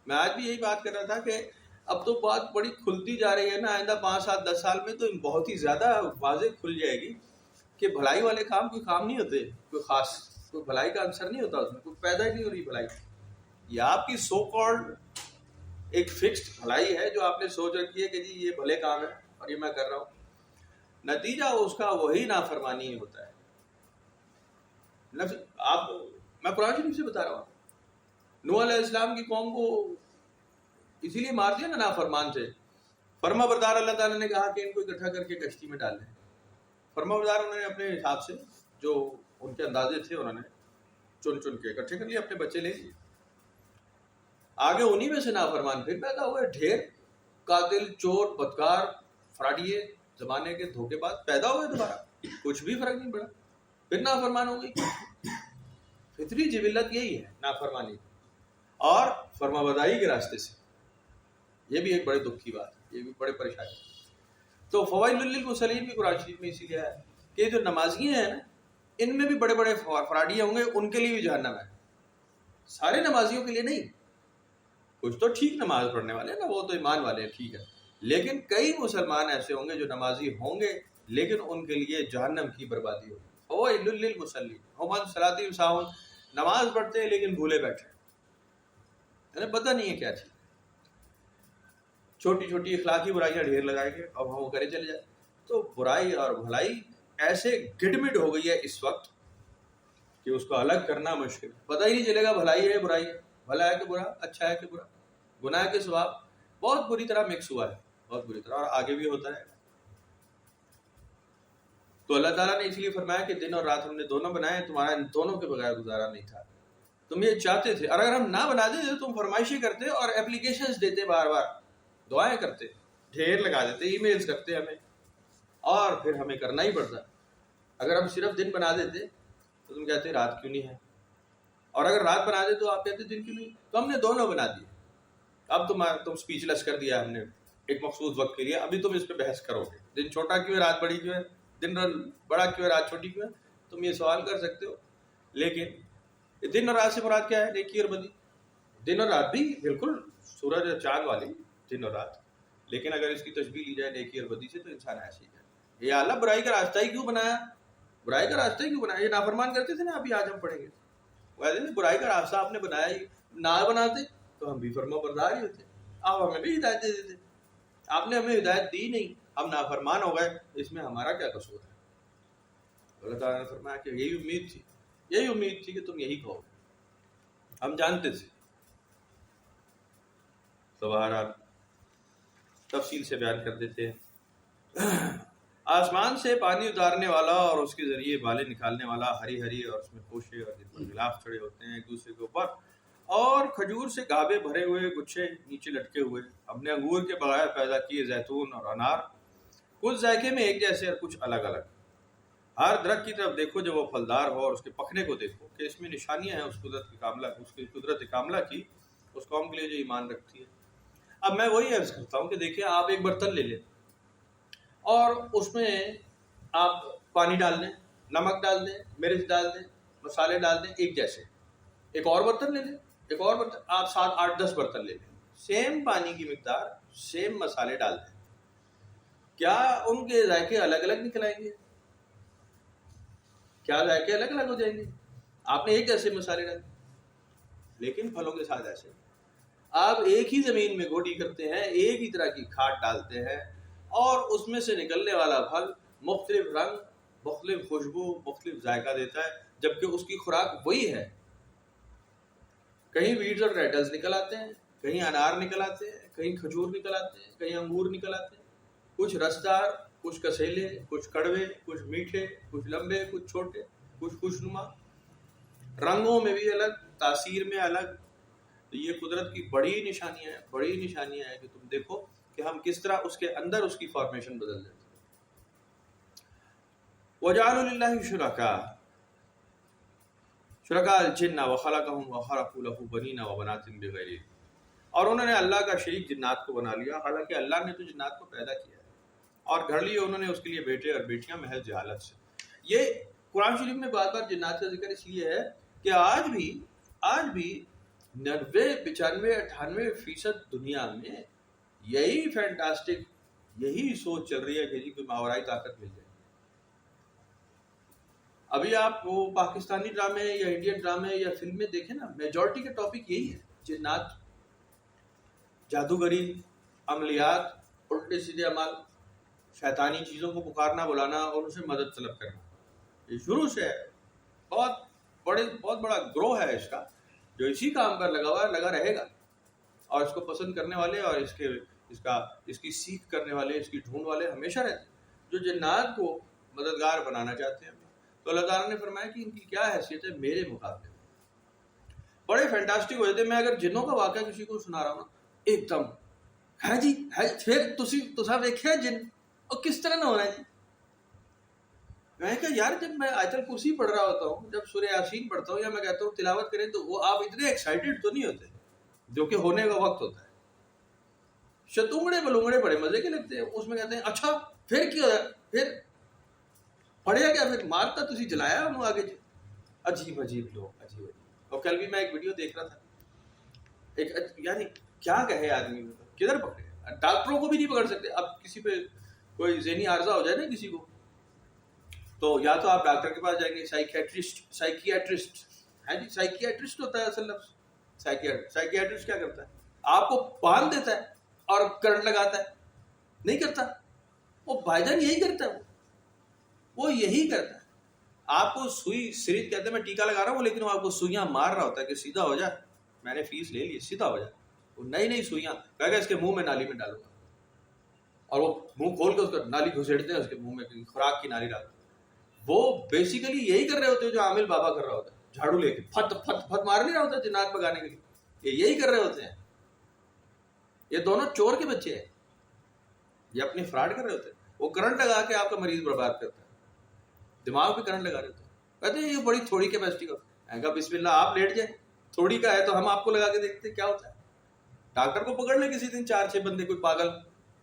میں آج بھی یہی بات کر رہا تھا کہ اب تو بات بڑی کھلتی جا رہی ہے نا, آئندہ 5 7 10 سال میں تو بہت ہی زیادہ واضح کھل جائے گی کہ بھلائی والے کام کوئی کام نہیں ہوتے, کوئی خاص کوئی بھلائی کا عنصر نہیں ہوتا اس میں, کوئی پیدا ہی نہیں ہو رہی بھلائی. یہ آپ کی سو کالڈ ایک فکسڈ بھلائی ہے جو آپ نے سوچ رکھی ہے کہ جی یہ بھلے کام ہے اور یہ میں کر رہا ہوں, نتیجہ اس کا وہی نافرمانی ہی ہوتا ہے. آپ میں قرآن شریف سے بتا رہا ہوں, نوح علیہ السلام کی قوم کو اسی لیے مار دیا نا نافرمان سے. فرما بردار اللہ تعالیٰ نے کہا کہ ان کو اکٹھا کر کے کشتی میں ڈال دیں. فرما بردار انہوں نے اپنے حساب سے جو ان کے اندازے تھے انہوں نے چن کے اکٹھے کر لیے, اپنے بچے لے لیے. آگے انہی میں سے نافرمان پھر پیدا ہوئے, ڈھیر قاتل, چور, بدکار, فراڈیے, زمانے کے دھوکے باز پیدا ہوئے دوبارہ, کچھ بھی فرق نہیں پڑا, پھر نافرمان ہو گئی. فطری جبلت یہی ہے نافرمانی اور فرما برداری کے راستے سے. یہ بھی ایک بڑے دکھ کی بات ہے, یہ بھی بڑے پریشانی. تو فوائد للمصلین بھی قرآن شریف میں اسی لیے ہے کہ جو نمازی ہیں نا ان میں بھی بڑے بڑے فراڈی ہوں گے, ان کے لیے بھی جہنم ہے. سارے نمازیوں کے لیے نہیں, کچھ تو ٹھیک نماز پڑھنے والے ہیں نا, وہ تو ایمان والے ہیں, ٹھیک ہے, لیکن کئی مسلمان ایسے ہوں گے جو نمازی ہوں گے لیکن ان کے لیے جہنم کی بربادی ہوگی. فوائد للمصلین هم عن صلاتهم ساہون, نماز پڑھتے ہیں لیکن بھولے بیٹھے, انہیں پتہ نہیں ہے کیا چیز. چھوٹی چھوٹی اخلاقی برائیاں ڈھیر لگائیں گے اور وہ کرے چلے جائیں. تو برائی اور بھلائی ایسے گڈمڈ ہو گئی ہے اس وقت کہ اس کو الگ کرنا مشکل. پتہ ہی نہیں چلے گا بھلائی ہے برائی ہے, بھلا ہے کہ برا, اچھا ہے کہ برا, گناہ کے ثواب بہت بری طرح مکس ہوا ہے, بہت بری طرح, اور آگے بھی ہوتا ہے. تو اللہ تعالیٰ نے اس لیے فرمایا کہ دن اور رات ہم نے دونوں بنائے, تمہارا ان دونوں کے بغیر گزارا نہیں تھا. تم یہ چاہتے تھے, اور اگر ہم نہ بنا دیتے تو تم فرمائشیں کرتے اور اپلیکیشنز دیتے, بار بار دعائیں کرتے, ڈھیر لگا دیتے, ای میلز کرتے ہمیں, اور پھر ہمیں کرنا ہی پڑتا. اگر ہم صرف دن بنا دیتے تو تم کہتے رات کیوں نہیں ہے, اور اگر رات بنا دے تو آپ کہتے دن کیوں نہیں. تو ہم نے دونوں بنا دیے. اب تم اسپیچ لیس کر دیا ہم نے, ایک مخصوص وقت کے لیے. ابھی تم اس پہ بحث کرو گے, دن چھوٹا کیوں ہے رات بڑی کیوں ہے, دن بڑا کیوں ہے رات چھوٹی کیوں ہے, تم یہ سوال کر سکتے ہو. لیکن دن اور رات سے مراد کیا ہے؟ نیکی اور بدی. دن اور رات بھی بالکل سورج اور چاند والی دن اور رات, لیکن اگر اس کی تشبیہ لی جائے نیکی اور بدی سے تو انسان ایسے ہی ہے. یہ اللہ برائی کا راستہ ہی کیوں بنایا, برائی کا راستہ ہی کیوں بنایا؟ یہ نافرمان کرتے تھے نا, ابھی آج ہم پڑھیں گے. ویسے برائی کا راستہ آپ نے بنایا ہی, نہ بناتے تو ہم بھی فرما بردار ہی ہوتے, آپ ہمیں بھی ہدایت دے دیتے. آپ نے ہمیں ہدایت دی نہیں, ہم نافرمان ہو گئے, اس میں ہمارا کیا قصور ہے؟ اللہ تعالیٰ نے فرمایا کہ یہی امید تھی کہ تم یہی کہو, ہم جانتے تھے. تو بہرحال تفصیل سے بیان کر دیتے ہیں. آسمان سے پانی اتارنے والا اور اس کے ذریعے بالیں نکالنے والا, ہری ہری اور اس میں خوشے اور جن پر غلاف چڑھے ہوتے ہیں ایک دوسرے کے اوپر, اور کھجور سے گابے بھرے ہوئے گچھے نیچے لٹکے ہوئے. ہم نے انگور کے بغیر پیدا کیے زیتون اور انار, کچھ ذائقے میں ایک جیسے اور کچھ الگ الگ. ہر درخت کی طرف دیکھو جب وہ پھلدار ہو, اور اس کے پکنے کو دیکھو کہ اس میں نشانیاں ہیں اس کی قدرت کاملہ کی, اس قوم کے لیے جو ایمان رکھتی ہے. اب میں وہی عرض کرتا ہوں کہ دیکھیں, آپ ایک برتن لے لیں اور اس میں آپ پانی ڈال دیں, نمک ڈال دیں, مرچ ڈال دیں, مسالے ڈال دیں ایک جیسے. ایک اور برتن لے لیں, ایک اور برتن, آپ 7 8 10 برتن لے لیں, سیم پانی کی مقدار, سیم مسالے ڈال دیں. کیا ان کے ذائقے الگ الگ نکل آئیں گے؟ کیا ذائقے الگ الگ ہو جائیں گے؟ آپ نے ایک جیسے مسالے ڈالے. لیکن پھلوں کے ساتھ ایسے, آپ ایک ہی زمین میں گوڈی کرتے ہیں, ایک ہی طرح کی کھاد ڈالتے ہیں, اور اس میں سے نکلنے والا پھل مختلف رنگ, مختلف خوشبو, مختلف ذائقہ دیتا ہے, جبکہ اس کی خوراک وہی ہے. کہیں ویڈز اور ریٹلز نکل آتے ہیں, کہیں انار نکل آتے ہیں, کہیں کھجور نکل آتے ہیں, کہیں انگور نکل آتے ہیں, کچھ رسدار, کچھ کسیلے, کچھ کڑوے, کچھ میٹھے, کچھ لمبے, کچھ چھوٹے, کچھ خوشنما, رنگوں میں بھی الگ, تاثیر میں الگ. تو یہ قدرت کی بڑی نشانیاں ہیں کہ تم دیکھو کہ ہم کس طرح اس کے اندر اس کی فارمیشن بدل دیتے ہیں. وَجَعَلُوا لِلَّهِ شُرَكَاءَ الْجِنَّ وَخَلَقَهُمْ وَخَرَقُوا لَهُ بَنِينَ وَبَنَاتٍ بِغَيْرِ عِلْمٍ. اور انہوں نے اللہ کا شریک جنات کو بنا لیا, حالانکہ اللہ نے تو جنات کو پیدا کیا ہے, اور گھڑ لیے انہوں نے اس کے لیے بیٹے اور بیٹیاں محض جہالت سے. یہ قرآن شریف میں بار بار جنات کا ذکر اس لیے ہے کہ آج بھی 90 95 98% دنیا میں یہی فینٹاسٹک, یہی سوچ چل رہی ہے کہ جی کوئی ماورائی طاقت مل جائے. ابھی آپ وہ پاکستانی ڈرامے یا انڈین ڈرامے یا فلمیں دیکھیں نا, میجورٹی کا ٹاپک یہی ہے, جنات, جادوگری, عملیات, الٹے سیدھے عمل, شیطانی چیزوں کو پکارنا بلانا اور ان سے مدد طلب کرنا. یہ شروع سے ہے, بہت بڑا گروہ ہے اس کا جو اسی کام پر لگا ہوا ہے, لگا رہے گا. اور اس کو پسند کرنے والے اور اس کی سیکھ کرنے والے, اس کی ڈھونڈ والے ہمیشہ رہتے ہیں, جو جنات کو مددگار بنانا چاہتے ہیں. تو اللہ تعالیٰ نے فرمایا کہ ان کی کیا حیثیت ہے میرے مقابلے میں, بڑے فینٹاسٹک ہوئے تھے. میں اگر جنوں کا واقعہ کسی کو سنا رہا ہوں نا, ایک دم ہے جی ہے, پھر تسا دیکھے جن اور کس طرح نہ ہونا ہے جی. میں کہا یار, جب میں آیت الکرسی پڑھ رہا ہوتا ہوں, جب سورہ یاسین پڑھتا ہوں, یا میں کہتا ہوں تلاوت کریں, تو وہ آپ اتنے ایکسائٹیڈ تو نہیں ہوتے جو کہ ہونے کا وقت ہوتا ہے. شتونگڑے بلونگڑے بڑے مزے کے لگتے ہیں, اس میں کہتے ہیں اچھا پھر کیا, پھر پڑھیا کیا, پھر مارتا تسی جلایا انہوں آگے جی. عجیب لوگ, عجیب. اور کل بھی میں ایک ویڈیو دیکھ رہا تھا, یعنی کیا کہے آدمی, کدھر پکڑے, ڈاکٹروں کو بھی نہیں پکڑ سکتے. اب کسی پہ کوئی ذہنی عارضہ ہو جائے نا کسی کو, تو یا تو آپ ڈاکٹر کے پاس جائیں گے, سائیکیاٹرسٹ ہے جی, سائیکیاٹرسٹ ہوتا ہے اصل لفظ. سائیکیاٹرسٹ کیا کرتا ہے, آپ کو باندھ دیتا ہے اور کرنٹ لگاتا ہے, نہیں کرتا وہ بھائی جان, یہی کرتا ہے وہ یہی کرتا ہے. آپ کو سوئی سرنج کہتے ہیں, میں ٹیکا لگا رہا ہوں, لیکن وہ آپ کو سوئیاں مار رہا ہوتا ہے کہ سیدھا ہو جائے, میں نے فیس لے لی, سیدھا ہو جائے. وہ نئی سوئیاں کہے گا اس کے منہ میں نالی میں ڈالوں گا, اور وہ منہ کھول کے اس کا نالی گھسیڑتے ہیں اس کے منہ میں, خوراک کی نالی ڈالتے ہیں. وہ بیسیکلی یہی کر رہے ہوتے ہیں جو عامل بابا کر رہا ہوتا ہے, جھاڑو لے کے پھت مار نہیں رہا ہوتا جنات بگانے کے لیے. یہ یہی کر رہے ہوتے ہیں. یہ دونوں چور کے بچے ہیں, یہ اپنی فراڈ کر رہے ہوتے ہیں. وہ کرنٹ لگا کے آپ کا مریض برباد کرتا ہے, دماغ پہ کرنٹ لگا رہے ہوتے ہیں. کہتے ہیں یہ بڑی تھوڑی کیپیسٹی کا. میں کہا بسم اللہ, آپ لیٹ جائیں, تھوڑی کا ہے تو ہم آپ کو لگا کے دیکھتے ہیں کیا ہوتا ہے. ڈاکٹر کو پکڑ لیں کسی دن 4 6 بندے, کوئی پاگل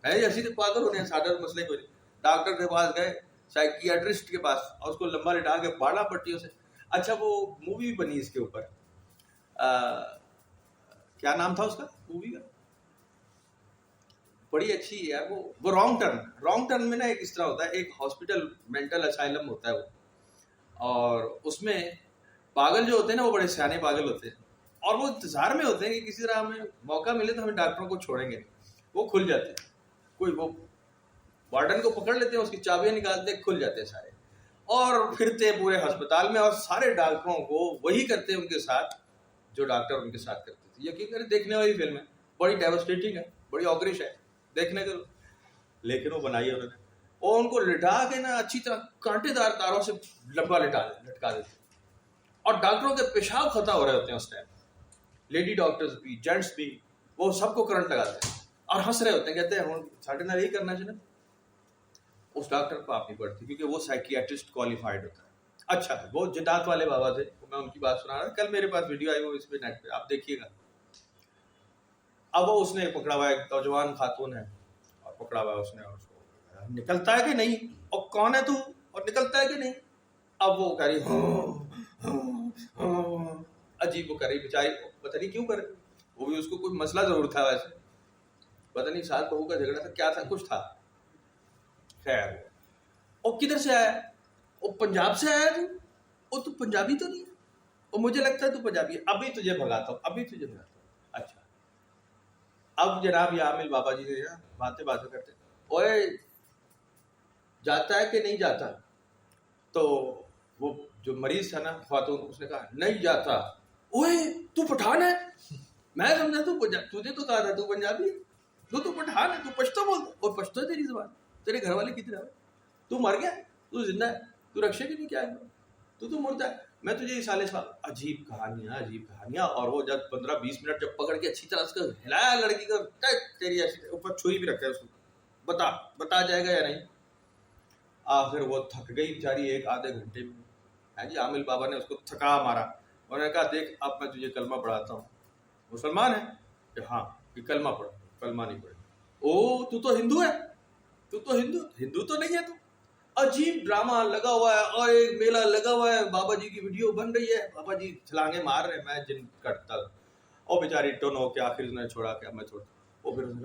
ہے ایسی تو پاگل ہونے ہیں سادہ مسئلے کو. ڈاکٹر کے پاس گئے, سائیکیاٹرسٹ کے پاس, اور اس کو لمبا لٹا کے باڑا پٹیوں سے. اچھا وہ مووی بنی اس کے اوپر, کیا نام تھا اس کا مووی کا, بڑی اچھی ہے وہ رانگ ٹرن. رانگ ٹرن میں نا ایک اس طرح ہوتا ہے, ایک ہاسپٹل مینٹل اسائلم ہوتا ہے وہ, اور اس میں پاگل جو ہوتے ہیں نا وہ بڑے سیانے پاگل ہوتے ہیں, اور وہ انتظار میں ہوتے ہیں کہ کسی طرح ہمیں موقع ملے تو ہمیں ڈاکٹروں کو چھوڑیں گے. وہ کھل جاتے ہیں, کوئی وہ وارڈن کو پکڑ لیتے ہیں, اس کی چابیاں نکالتے ہیں, کھل جاتے ہیں سارے, اور پھرتے پورے ہسپتال میں, اور سارے ڈاکٹروں کو وہی کرتے ہیں ان کے ساتھ جو ڈاکٹر ان کے ساتھ کرتے تھے. یقین کریں دیکھنے والی فلم ہے, بڑی ڈیوسٹیٹنگ ہے, بڑی آگرش ہے دیکھنے کے, لیکن وہ بنائی ہے انہوں نے, اور ان کو لٹا کے نا اچھی طرح کانٹے دار تاروں سے لمبا لٹکا دیتے, اور ڈاکٹروں کے پیشاب خطا ہو رہے ہوتے ہیں اس ٹائم, لیڈی ڈاکٹرز بھی جینٹس بھی, وہ سب کو کرنٹ لگاتے ہیں اور ہنس رہے ہوتے ہیں, کہتے ہیں ساڑھے نہ یہی کرنا چاہیے. اس ڈاکٹر کو آپ نہیں پڑھتی کیونکہ وہ سائیکیاٹرسٹ کوالیفائڈ ہوتا ہے. اچھا وہ جنات والے بابا تھے, میں ان کی بات سنا رہا, کل میرے پاس ویڈیو آئی وہ اس پہ نیٹ پہ آپ دیکھیے گا. اب وہ اس نے پکڑا ہوا ہے, ایک نوجوان خاتون ہے, اور پکڑا ہوا ہے اس نے, اور اس کو نکلتا ہے کہ نہیں, اور کون ہے تو, اور نکلتا ہے کہ نہیں. اب وہ کہہ رہی عجیب, وہ کر رہی بیچاری, پتہ نہیں کیوں کر رہی, وہ بھی اس کو کوئی مسئلہ ضرور تھا ویسے, پتہ نہیں ساتھ بہو کا جھگڑا تھا, کیا تھا, کچھ تھا. خیر وہ کدھر سے آیا, وہ پنجاب سے آیا تو, وہ تو پنجابی تو نہیں ہے, وہ مجھے لگتا ہے تو پنجابی ہے, ابھی تجھے بھگاتا ہوں, ابھی تجھے بھگاتا ہوں. اچھا اب جناب یہ عامل بابا جی سے باتیں کرتے, اوے جاتا ہے کہ نہیں جاتا, تو وہ جو مریض تھا نا خاتون, اس نے کہا نہیں جاتا. اوے تو پٹھان ہے, میں سمجھا تجھے تو کہا تھا تو پنجابی ہے, تو پٹھان ہے, تو پشتو بولتا, اور پشتو ہے تیری زبان, تیرے گھر والے کتنے ہیں, تو مر گیا, تو زندہ ہے, تو رکشے کی نہیں, کیا ہے تو مردہ ہے, میں تجھے یہ سالے سال. عجیب کہانیاں. اور وہ جب 15-20 منٹ جب پکڑ کے اچھی طرح سے ہلایا لڑکی کا, تیری ایسی اوپر چھری بھی رکھا ہے, اس کو بتا جائے گا یا نہیں. آخر وہ تھک گئی بیچاری, ایک آدھے گھنٹے میں. جی عامل بابا نے اس کو تھکا مارا, انہوں نے کہا دیکھ اب میں تجھے کلمہ پڑھاتا ہوں. مسلمان ہے کہ ہاں, کہ کلمہ پڑھ. کلمہ نہیں پڑھے. او تو ہندو ہے, ہندو تو نہیں ہے تو. عجیب ڈرامہ لگا ہوا ہے, اور ایک میلہ لگا ہوا ہے, بابا جی کی ویڈیو بن رہی ہے, بابا جی چھلانگیں مار رہے ہیں, میں جن کٹتا, اور بیچاری ٹون ہو کے آخر نے چھوڑا کہ اب میں چھوڑتا. وہ پھر انہوں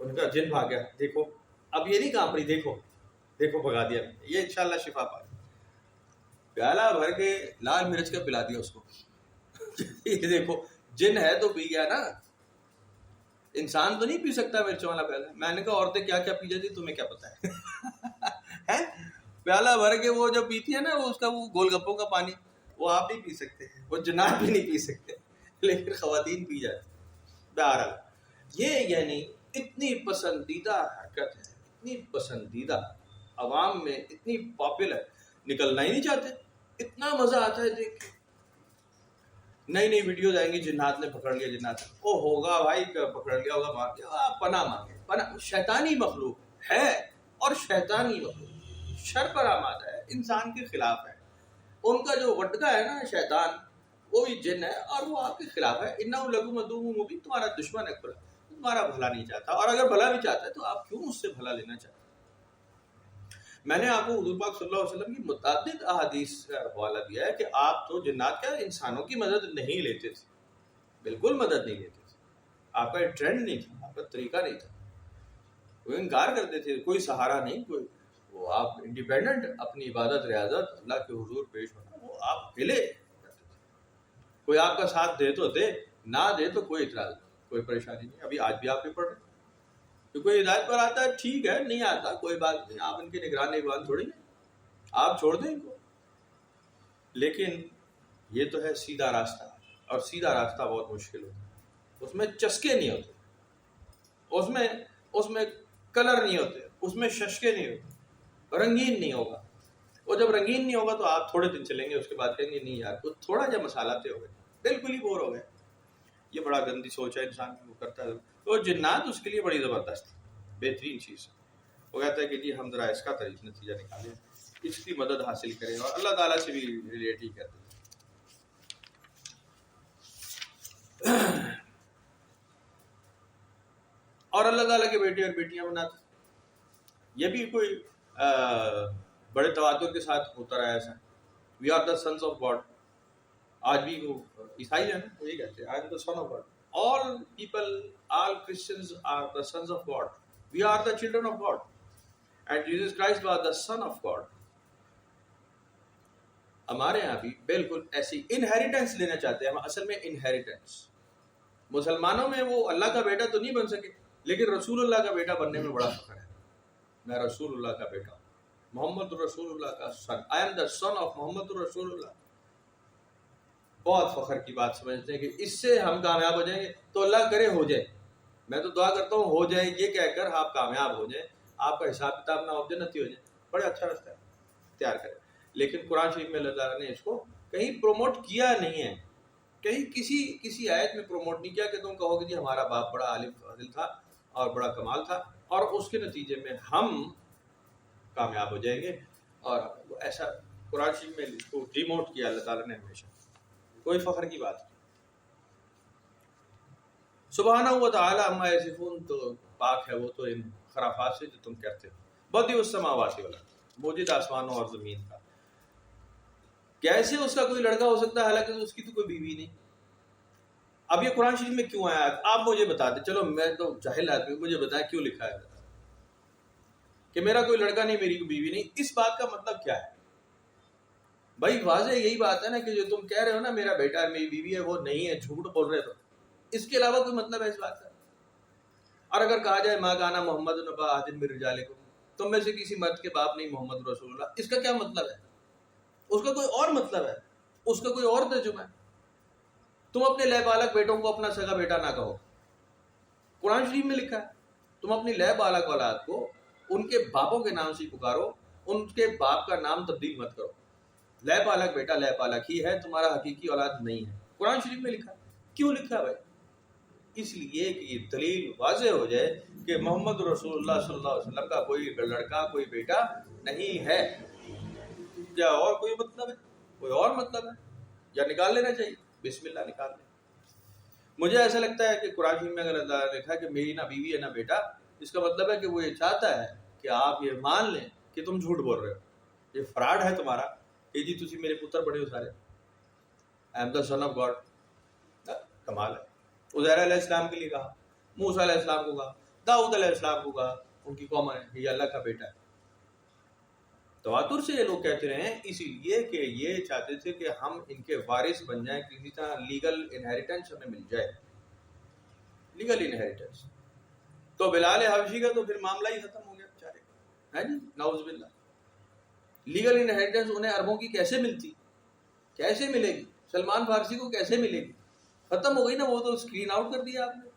نے کہا جن بھاگ گیا, دیکھو اب یہ نہیں کام رہی, دیکھو بھگا دیا, یہ انشاءاللہ شفا پا. پیالہ بھر کے لال مرچ کا پلا دیا اس کو. یہ دیکھو جن ہے تو پی گیا نا, انسان تو نہیں پی سکتا مرچوں والا پیالہ. میں نے کہا عورتیں کیا کیا پی جاتی تمہیں کیا پتا ہے. پیالہ بھر کے وہ جو پیتی ہے نا, وہ اس کا وہ گول گپوں کا پانی, وہ آپ نہیں پی سکتے, وہ جنات بھی نہیں پی سکتے, لیکن خواتین پی جاتی. بہرحال یہ یعنی اتنی پسندیدہ حرکت ہے, اتنی پسندیدہ, عوام میں اتنی پاپولر, نکلنا ہی نہیں چاہتے, اتنا مزہ آتا ہے دیکھ. نئی نئی ویڈیوز آئیں گی, جنات نے پکڑ لیا, جنات او ہوگا بھائی, پکڑ لیا ہوگا, مار دیا, پناہ مانگے. پناہ شیطانی مخلوق ہے, اور شیطانی مخلوق شر پر آمادہ ہے, انسان کے خلاف ہے. ان کا جو وٹکا ہے نا شیطان, وہ بھی جن ہے, اور وہ آپ کے خلاف ہے. انہ لکم عدو مبین, تمہارا دشمن ہے, تمہارا بھلا نہیں چاہتا, اور اگر بھلا بھی چاہتا ہے تو آپ کیوں اس سے بھلا لینا چاہتے ہیں. میں نے آپ کو حضور پاک صلی اللہ علیہ وسلم کی متعدد احادیث کا حوالہ دیا ہے کہ آپ تو جنات کا انسانوں کی مدد نہیں لیتے تھے, بالکل مدد نہیں لیتے تھے. آپ کا ایک ٹرینڈ نہیں تھا, آپ کا طریقہ نہیں تھا, وہ انکار کرتے تھے, کوئی سہارا نہیں, کوئی وہ آپ انڈیپینڈنٹ اپنی عبادت ریاضت اللہ کے حضور پیش ہونا, وہ آپ اکیلے کرتے تھے. کوئی آپ کا ساتھ دے تو دے, نہ دے تو کوئی اعتراض نہیں, کوئی پریشانی نہیں. ابھی آج بھی آپ پہ پڑھ رہے ہیں, تو کوئی ہدایت پر آتا ہے ٹھیک ہے, نہیں آتا کوئی بات نہیں, آپ ان کے نگران نگران تھوڑی ہیں, آپ چھوڑ دیں ان کو. لیکن یہ تو ہے سیدھا راستہ, اور سیدھا راستہ بہت مشکل ہوتا ہے, اس میں چسکے نہیں ہوتے, اس میں کلر نہیں ہوتے, اس میں ششکے نہیں ہوتے, رنگین نہیں ہوگا. اور جب رنگین نہیں ہوگا تو آپ تھوڑے دن چلیں گے, اس کے بعد کہیں گے نہیں یار تو تھوڑا جا مسالہ ہو گئے, بالکل ہی بور ہو گئے. یہ بڑا گندی سوچ ہے انسان کی, وہ کرتا ہے. تو جنات اس کے لیے بڑی زبردست بہترین چیز. وہ کہتا ہے کہ جی ہم ذرا اس کا نتیجہ نکالیں, اس کی مدد حاصل کریں, اور اللہ تعالیٰ سے بھی ریلیٹ ہی کرتے ہیں. اور اللہ تعالیٰ کے بیٹے اور بیٹیاں بناتے. یہ بھی کوئی بڑے تواتر کے ساتھ ہوتا رہا ایسا. We are the sons of God. آج بھی وہ عیسائی ہیں نا, وہی کہتے ہیں I am the son of God. All people, all Christians are the sons of God. We are the children of God and Jesus Christ was the son of God. ہمارے یہاں بھی بالکل ایسی انہیریٹنس لینا چاہتے ہیں ہم. اصل میں انہیریٹنس مسلمانوں میں وہ اللہ کا بیٹا تو نہیں بن سکے, لیکن رسول اللہ کا بیٹا بننے میں بڑا فخر ہے. میں رسول اللہ کا بیٹا ہوں, محمد رسول اللہ کا سن. آئی ایم دا سن آف محمد رسول اللہ. بہت فخر کی بات سمجھتے ہیں کہ اس سے ہم کامیاب ہو جائیں گے. تو اللہ کرے ہو جائے. میں تو دعا کرتا ہوں ہو جائے, یہ کہہ کر آپ کامیاب ہو جائیں, آپ کا حساب کتاب نہ ہو, جنتی ہو جائے. بڑا اچھا راستہ ہے, تیار کریں. لیکن قرآن شریف میں اللہ تعالیٰ نے اس کو کہیں پروموٹ کیا نہیں ہے, کہیں کسی آیت میں پروموٹ نہیں کیا کہ تم کہو کہ جی ہمارا باپ بڑا عالم فاضل تھا اور بڑا کمال تھا اور اس کے نتیجے میں ہم کامیاب ہو جائیں گے. اور ایسا قرآن شریف میں اس کو ڈیموٹ کیا اللہ تعالیٰ نے ہمیشہ. کوئی فخر کی بات نہیں. سبحانہ و تعالی عما یصفون, تو پاک ہے وہ تو ان خرافات سے جو تم کہتے ہو. بدیع السماوات والارض, موجود آسمانوں اور زمین کا. کیسے اس کا کوئی لڑکا ہو سکتا ہے حالانکہ اس کی تو کوئی بیوی نہیں. اب یہ قرآن شریف میں کیوں آیا آپ مجھے بتا دیں. چلو میں تو جاہل آدمی ہوں, مجھے بتائیں کیوں لکھا ہے کہ میرا کوئی لڑکا نہیں, میری کوئی بیوی نہیں. اس بات کا مطلب کیا ہے بھائی؟ واضح یہی بات ہے نا کہ جو تم کہہ رہے ہو نا میرا بیٹا ہے میری بیوی ہے, وہ نہیں ہے, جھوٹ بول رہے. تو اس کے علاوہ کوئی مطلب ہے اس بات کا؟ اور اگر کہا جائے ما کان محمد نبا احد من رجالکم, تم میں سے کسی مرد کے باپ نہیں محمد رسول اللہ, اس کا کیا مطلب ہے؟ اس کا کوئی اور مطلب ہے, اس کا کوئی اور ترجمہ ہے. تم اپنے لے بالغ بیٹوں کو اپنا سگا بیٹا نہ کہو. قرآن شریف میں لکھا ہے تم اپنی لے بالغ اولاد کو ان کے باپوں کے نام سے پکارو, ان کے باپ کا نام تبدیل مت کرو. لے بالغ بیٹا لے بالغ ہی ہے, تمہارا حقیقی اولاد نہیں ہے. قرآن شریف میں لکھا. کیوں لکھا بھائی؟ اس لیے کہ یہ دلیل واضح ہو جائے کہ محمد رسول اللہ صلی اللہ علیہ وسلم کا کوئی لڑکا کوئی بیٹا نہیں ہے. کیا اور کوئی مطلب ہے؟ کوئی اور مطلب ہے یا نکال لینا چاہیے. بسم اللہ نکال لیں. مجھے ایسا لگتا ہے کہ قرآن میں اگر اللہ نے لکھا کہ میری نہ بیوی ہے نہ بیٹا, اس کا مطلب ہے کہ وہ یہ چاہتا ہے کہ آپ یہ مان لیں کہ تم جھوٹ بول رہے ہو, یہ فراڈ ہے تمہارا کہ جی تسی میرے پتر بڑے ہو سارے. I am the son of God. کمال ہے. عزیر علیہ السلام کے لیے کہا, موسیٰ علیہ السلام کو کہا, داؤد علیہ السلام کو کہا, ان کی قوم ہے یہ اللہ کا بیٹا ہے. تواتر سے یہ لوگ کہتے رہے ہیں اسی لیے کہ یہ چاہتے تھے کہ ہم ان کے وارث بن جائیں, کسی طرح لیگل انہیریٹنس ہمیں مل جائے. لیگل انہیریٹنس تو بلال حبشی کا تو پھر معاملہ ہی ختم ہو گیا بیچارے کا, ہے جی, نعوذ باللہ. لیگل انہیریٹنس انہیں عربوں کی کیسے ملتی, کیسے ملے گی؟ سلمان فارسی کو کیسے ملے گی؟ ختم ہو گئی نا, وہ تو اسکرین آؤٹ کر دیا آپ نے.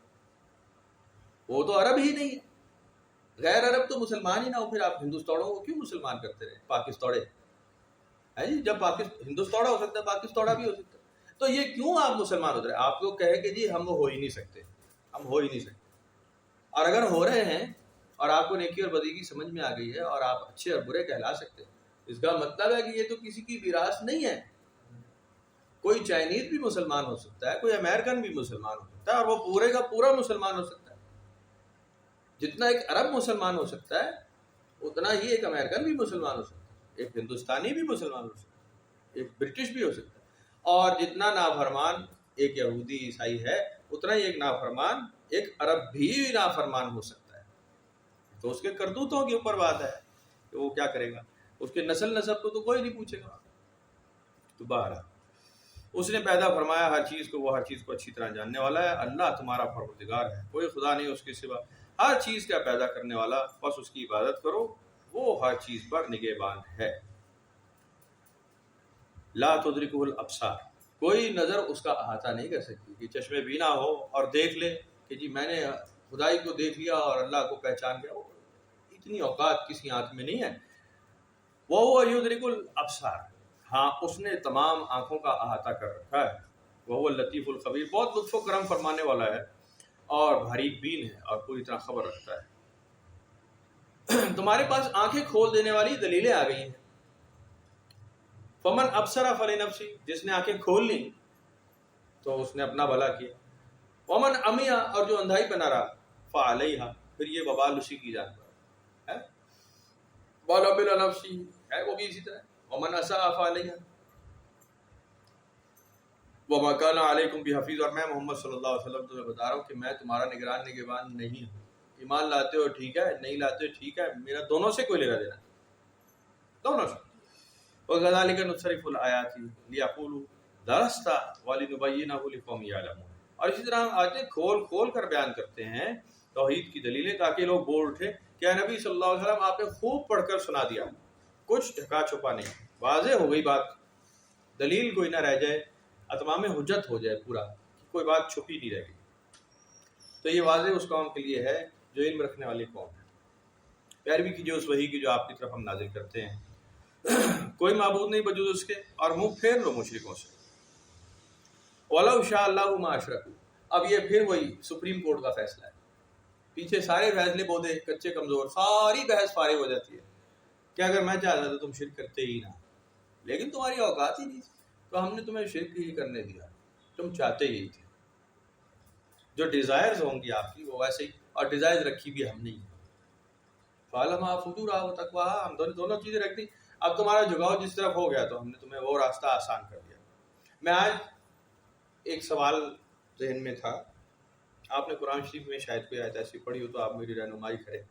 وہ تو عرب ہی نہیں ہے. غیر عرب تو مسلمان ہی نہ ہو, پھر آپ ہندوستانوں کو کیوں مسلمان کرتے رہے؟ پاکستوڑے ہے جی, جب ہندوستوڑا ہو سکتا ہے پاکستوڑا بھی ہو سکتا ہے, تو یہ کیوں آپ مسلمان ہوتے رہے؟ آپ کو کہے کہ جی ہم ہو ہی نہیں سکتے, ہم ہو ہی نہیں سکتے. اور اگر ہو رہے ہیں اور آپ کو نیکی اور بدی کی سمجھ میں آ گئی ہے اور آپ اچھے اور برے کہلا سکتے ہیں, اس کا مطلب ہے کہ یہ تو کسی کی وراثت نہیں ہے. کوئی چائنیز بھی مسلمان ہو سکتا ہے, کوئی امریکن بھی مسلمان ہو سکتا ہے, اور وہ پورے کا پورا مسلمان ہو سکتا ہے. جتنا ایک عرب مسلمان ہو سکتا ہے اتنا ہی ایک امریکن بھی مسلمان ہو سکتا ہے, ایک ہندوستانی بھی مسلمان ہو سکتا ہے, ایک برٹش بھی ہو سکتا ہے. اور جتنا نافرمان ایک یہودی عیسائی ہے اتنا ہی ایک نافرمان ایک عرب بھی نافرمان ہو سکتا ہے. تو اس کے کرتوتوں کے اوپر بات ہے کہ وہ کیا کرے گا. اس کے نسل نسب کو تو کوئی نہیں پوچھے گا. تو بہرحال اس نے پیدا فرمایا ہر چیز کو, وہ ہر چیز کو اچھی طرح جاننے والا ہے. اللہ تمہارا پروردگار ہے, کوئی خدا نہیں اس کے سوا, ہر چیز کا پیدا کرنے والا, بس اس کی عبادت کرو, وہ ہر چیز پر نگہبان ہے. لا تدرکہ الابصار, کوئی نظر اس کا احاطہ نہیں کر سکتی کہ چشم بینا ہو اور دیکھ لے کہ جی میں نے خدائی کو دیکھ لیا اور اللہ کو پہچان گیا. اتنی اوقات کسی ہاتھ میں نہیں ہے. وہ یدرک الابصار, ہاں اس نے تمام آنکھوں کا احاطہ کر رکھا ہے. وہ اللطیف الخبیر, بہت لطف و کرم فرمانے والا ہے اور باریک بین ہے اور پوری طرح خبر رکھتا ہے. تمہارے پاس آنکھیں کھول دینے والی دلیلیں آ گئی ہیں. فمن ابصر فلنفسی, جس نے آنکھیں کھول لی تو اس نے اپنا بھلا کیا. ومن عمیا, اور جو اندھائی بنا رہا, فعلیہا، پھر یہ وبال اسی کی جان پر ہے، بالا بلا نفسی ہے وہ بھی اسی طرح، ومن اساء فعلیہا وما کان علیکم بحفیظ، اور میں محمد صلی اللہ علیہ وسلم تمہیں بتا رہا ہوں کہ میں تمہارا نگران نگہبان نہیں ہوں. ایمان لاتے ہو ٹھیک ہے، نہیں لاتے ہو ٹھیک ہے، میرا دونوں سے کوئی لینا دینا، دونوں سے. وَكَذَلِكَ نُصَرِّفُ الْآيَاتِ لِيَقُولُوا دَرَسْتَ وَلِنُبَيِّنَهُ لِقَوْمٍ يَعْلَمُونَ. اور اسی طرح ہم آیتیں کھول کھول کر بیان کرتے ہیں توحید کی دلیلیں، تاکہ لوگ بول اٹھیں کہ اے نبی صلی اللہ علیہ وسلم آپ نے خوب پڑھ کر سنا دیا، کچھ ڈھکا چھپا نہیں، واضح ہو گئی بات، دلیل کوئی نہ رہ جائے، اتمام حجت ہو جائے پورا، کوئی بات چھپی نہیں رہ گئی. تو یہ واضح اس قوم کے لیے ہے جو علم رکھنے والی قوم ہے. پیروی کیجیے اس وحی کی جو آپ کی طرف ہم نازل کرتے ہیں، کوئی معبود نہیں بجز اس کے، اور منہ پھیر لو مشرکوں سے. وَلَوْ شَاءَ اللَّهُ مَا أَشْرَكُوا. اب یہ پھر وہی سپریم کورٹ کا فیصلہ ہے، پیچھے سارے فیصلے بودے کچے کمزور، ساری بحث فارغ ہو جاتی ہے کہ اگر میں چاہتا تو تم شرک کرتے ہی نہ، لیکن تمہاری اوقات ہی نہیں تھی تو ہم نے تمہیں شرک ہی کرنے دیا، تم چاہتے ہی تھے. جو ڈیزائرز ہوں گی آپ کی وہ ویسے ہی، اور ڈیزائرز رکھی بھی ہم نہیں. فَعَلَمَا فُجُورَهَا وَتَقْوَاهَا، ہم دونوں چیزیں رکھ دی. اب تمہارا جھکاؤ جس طرف ہو گیا تو ہم نے تمہیں وہ راستہ آسان کر دیا. میں آج ایک سوال ذہن میں تھا، آپ نے قرآن شریف میں شاید کوئی آیت ایسی پڑھی ہو تو آپ میری رہنمائی کریں.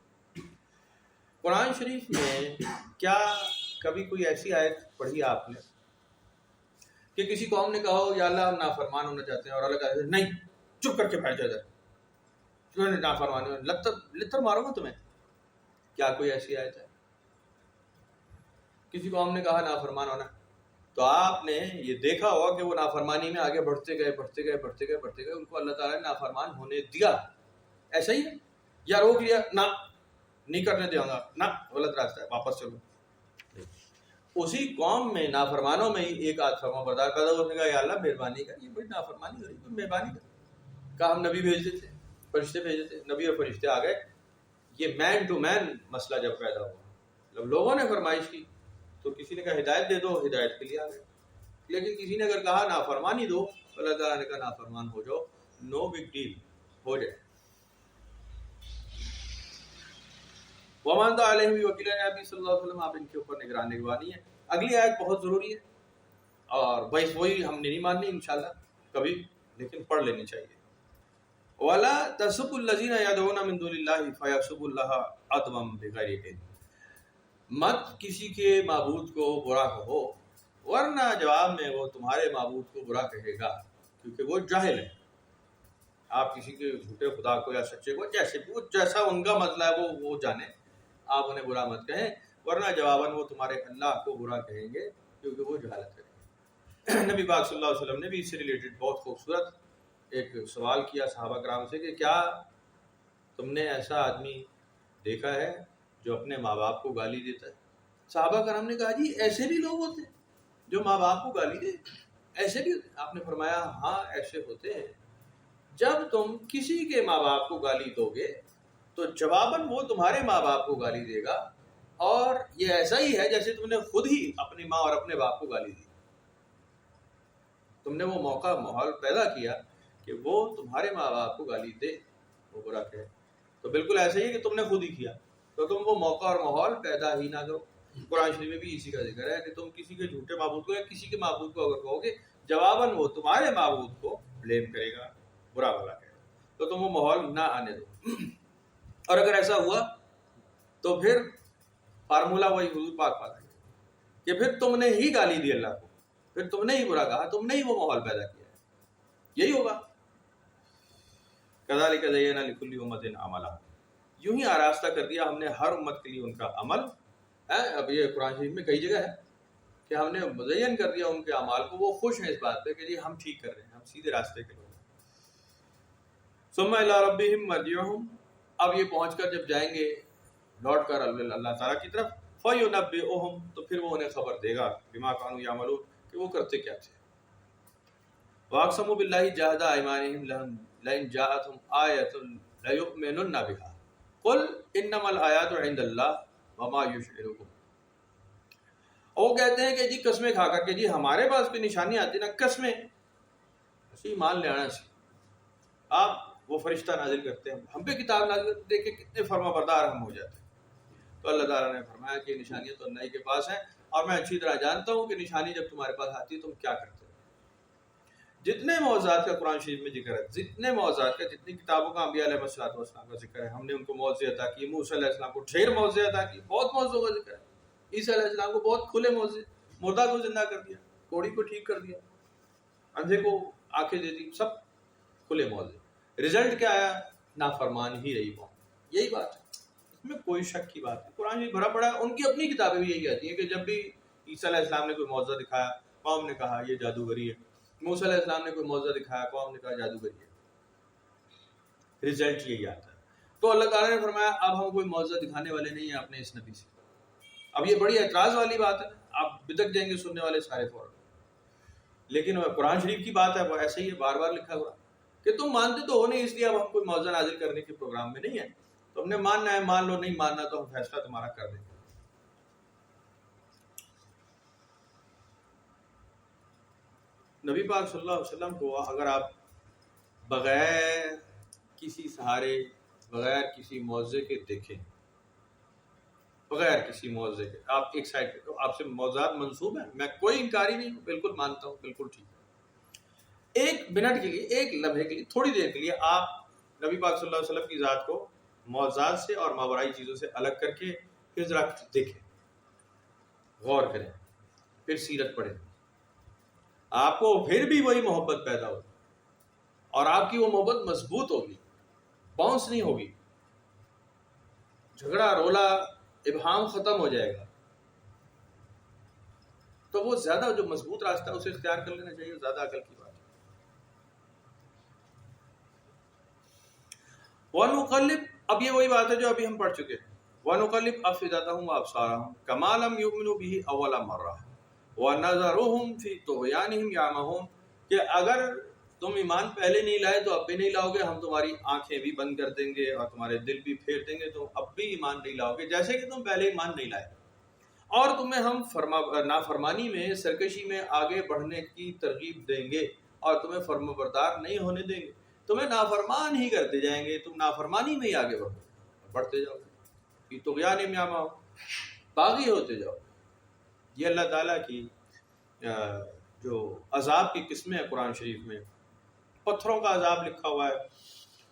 قرآن شریف میں کیا کبھی کوئی ایسی آیت پڑھی آپ نے کہ کسی قوم نے کہا ہو یا اللہ ہم نافرمان ہونا چاہتے ہیں، اور اللہ کہتے ہیں نہیں چپ کر کے بیٹھ جا ادھر، تمہیں نافرمان لتر مارو گا تمہیں؟ کیا کوئی ایسی آیت ہے؟ کسی قوم نے کہا نافرمان ہونا تو آپ نے یہ دیکھا ہوگا کہ وہ نافرمانی میں آگے بڑھتے گئے، ان کو اللہ تعالیٰ نے نافرمان ہونے دیا. ایسا ہی ہے یا روک لیا؟ نہ نہیں کرنے دوں گا، نہ غلط راستہ ہے، واپس چلو. اسی قوم میں نافرمانوں میں ہی ایک آدھ فرما بردار پیدا ہوا، اس نے کہا یا اللہ مہربانی کر، یہ بڑی نافرمانی ہو رہی ہے، مہربانی کر. کہا ہم نبی بھیجتے تھے، فرشتے بھیجتے تھے، نبی اور فرشتے آ گئے. یہ مین ٹو مین مسئلہ جب پیدا ہوا، جب لوگوں نے فرمائش کی تو کسی نے کہا ہدایت دے دو، ہدایت کے لیے آ گئے. لیکن کسی نے اگر کہا نافرمانی دو، اللہ تعالیٰ نے کہا نافرمان ہو جاؤ، نو بگ ڈیل، ہو جائے. وَمَنْ دَعَا عَلَيْهِمْ بِوَكِيلٍ، نبی صلی اللہ علیہ وسلم آپ ان کے اوپر نگران نگوانی ہے. اگلی آیت بہت ضروری ہے، اور بھائی وہی ہم نے نہیں ماننی انشاءاللہ کبھی، لیکن پڑھ لینی چاہیے. وَلَا تَسُبُّوا الَّذِينَ يَدْعُونَ مِن دُونِ اللَّهِ فَيَسُبُّوا اللَّهَ عَدْوًا بِغَيْرِ عِلْمٍ. مت کسی کے معبود کو برا کہو، ورنہ جواب میں وہ تمہارے معبود کو برا کہے گا، کیونکہ وہ جاہل ہے. آپ کسی کے جھوٹے خدا کو یا سچے کو جیسے بھی، وہ جیسا ان کا مسئلہ ہے وہ جانے، آپ انہیں برا مت کہیں، ورنہ جواباً وہ تمہارے اللہ کو برا کہیں گے کیونکہ وہ جہالت کریں گے. نبی پاک صلی اللہ علیہ وسلم نے بھی اس سے ریلیٹڈ بہت خوبصورت ایک سوال کیا صحابہ کرام سے کہ کیا تم نے ایسا آدمی دیکھا ہے جو اپنے ماں باپ کو گالی دیتا ہے؟ صحابہ کرام نے کہا جی ایسے بھی لوگ ہوتے ہیں جو ماں باپ کو گالی دے، ایسے بھی؟ آپ نے فرمایا ہاں ایسے ہوتے ہیں. جب تم کسی کے ماں باپ کو گالی دو گے تو جواباً وہ تمہارے ماں باپ کو گالی دے گا، اور یہ ایسا ہی ہے جیسے تم نے خود ہی اپنی ماں اور اپنے باپ کو گالی دی. تم نے وہ موقع ماحول پیدا کیا کہ وہ تمہارے ماں باپ کو گالی دے، وہ برا کہے. تو بالکل ایسا ہی ہے کہ تم نے خود ہی کیا، تو تم وہ موقع اور ماحول پیدا ہی نہ کرو. قرآن شریف میں بھی اسی کا ذکر ہے کہ تم کسی کے جھوٹے معبود کو یا کسی کے معبود کو اگر کہو گے، جواباً وہ تمہارے معبود کو بلیم کرے گا، برا بھلا کہے گا، تو تم وہ ماحول نہ آنے دو. اور اگر ایسا ہوا تو پھر فارمولہ وہی حضور پاک پاتا ہے کہ پھر تم نے ہی گالی دی اللہ کو، پھر تم نے ہی برا کہا، تم نے ہی وہ ماحول پیدا کیا ہے، یہی ہوگا. کذالک زینا لکل امۃ عملہا، یوں ہی آراستہ کر دیا ہم نے ہر امت کے لیے ان کا عمل. اب یہ قرآن شریف میں کئی جگہ ہے کہ ہم نے مزین کر دیا ان کے اعمال کو، وہ خوش ہیں اس بات پہ کہ جی ہم ٹھیک کر رہے ہیں، ہم سیدھے راستے کے لوگ ہیں. ثم الی ربہم مرجعہم، اب یہ پہنچ کر جب جائیں گے لوٹ کر اللہ تعالیٰ کی طرف، فینبئہم، تو پھر وہ انہیں خبر دے گا، بما کانوا یعملون، کہ وہ کرتے کیا تھے. واقسموا باللہ جہد ایمانہم لئن جاءتہم آیۃ لیؤمنن بہا قل انما الآیات عند اللہ وما یشعرکم. اور وہ کہتے ہیں کہ جی قسمیں کھا کر کہ جی ہمارے پاس کوئی نشانی آتی نا، قسمیں اسی مان لے آنا سی. آپ وہ فرشتہ نازل کرتے ہیں, ہم پہ کتاب نازل کرتے, دیکھ کے کتنے فرما بردار ہم ہو جاتے ہیں. تو اللہ تعالیٰ نے فرمایا کہ نشانیاں تو اللہ ہی کے پاس ہیں, اور میں اچھی طرح جانتا ہوں کہ نشانی جب تمہارے پاس آتی ہے تم کیا کرتے ہو. جتنے موضوعات کا قرآن شریف میں ذکر ہے, جتنے موضوعات کا, جتنی کتابوں کا انبیاء علیہ السلام کا ذکر ہے, ہم نے ان کو موضوع عطا کی. موسیٰ علیہ السلام کو ڈھیر موضوع عطا کی, بہت موضوع کا ذکر ہے. عیسیٰ علیہ السلام کو بہت کھلے موضوع, مردہ کو زندہ کر دیا, کوڑی کو ٹھیک کر دیا, اندھے کو آنکھیں دے دی, سب کھلے موضوع. رزلٹ کیا آیا؟ نافرمان ہی رہی قوم. یہی بات ہے, اس میں کوئی شک کی بات نہیں. قرآن شریف بھرا پڑا ہے. ان کی اپنی کتابیں بھی یہی کہتی ہیں کہ جب بھی عیسیٰ علیہ السلام نے کوئی معجزہ دکھایا, قوم نے کہا یہ جادوگری ہے. موسیٰ علیہ السلام نے کوئی معجزہ دکھایا, قوم نے کہا جادوگری ہے. رزلٹ یہی آتا ہے. تو اللہ تعالیٰ نے فرمایا اب ہم کوئی معجزہ دکھانے والے نہیں ہیں اپنے اس نبی سے. اب یہ بڑی اعتراض والی بات ہے, آپ بدک جائیں گے سننے والے سارے فوراً. لیکن قرآن شریف کی بات ہے, وہ ایسے ہی بار بار لکھا ہوا کہ تم مانتے تو ہو نہیں, اس لیے اب ہم کوئی معجزہ نازل کرنے کے پروگرام میں نہیں ہیں. تو ہم نے ماننا ہے مان لو, نہیں ماننا تو ہم فیصلہ تمہارا کر دیں گے. نبی پاک صلی اللہ علیہ وسلم کو اگر آپ بغیر کسی سہارے, بغیر کسی معجزے کے دیکھیں, بغیر کسی معجزے کے, آپ ایک سائڈ پہ, تو آپ سے معجزات منسوب ہیں, میں کوئی انکاری نہیں ہوں, بالکل مانتا ہوں, بالکل ٹھیک ہے. ایک منٹ کے لیے, ایک لمحے کے لیے, تھوڑی دیر کے لیے آپ نبی پاک صلی اللہ علیہ وسلم کی ذات کو معجزات سے اور ماورائی چیزوں سے الگ کر کے پھر ذرا دیکھیں, غور کریں, پھر سیرت پڑھیں. آپ کو پھر بھی وہی محبت پیدا ہوگی, اور آپ کی وہ محبت مضبوط ہوگی, باؤنس نہیں ہوگی. جھگڑا رولا ابہام ختم ہو جائے گا. تو وہ زیادہ جو مضبوط راستہ ہے اسے اختیار کر لینا چاہیے, زیادہ عقل کی بات ہے. وَنُقَلِّبْ, اب یہ وہی بات ہے جو ابھی ہم پڑھ چکے ہیں. وَنُقَلِّبْ أَفْئِدَتَهُمْ وَأَبْصَارَهُمْ كَمَا لَمْ يُؤْمِنُوا بِهِ أَوَّلَ مَرَّةٍ وَنَذَرُهُمْ فِي طُغْيَانِهِمْ يَعْمَهُونَ, کہ اگر تم ایمان پہلے نہیں لائے تو اب بھی نہیں لاؤ گے, ہم تمہاری آنکھیں بھی بند کر دیں گے اور تمہارے دل بھی پھیر دیں گے, تو اب بھی ایمان نہیں لاؤ گے جیسے کہ تم پہلے ایمان نہیں لائے. اور تمہیں ہم نافرمانی میں, سرکشی میں آگے بڑھنے کی ترغیب دیں گے, اور تمہیں فرمانبردار نہیں ہونے دیں گے. تمہیں نافرمان ہی کرتے جائیں گے, تم نافرمانی میں ہی آگے بڑھتے جاؤ گے, یہ طغیان میں باغی ہوتے جاؤ. یہ اللہ تعالیٰ کی جو عذاب کی قسمیں ہیں قرآن شریف میں, پتھروں کا عذاب لکھا ہوا ہے,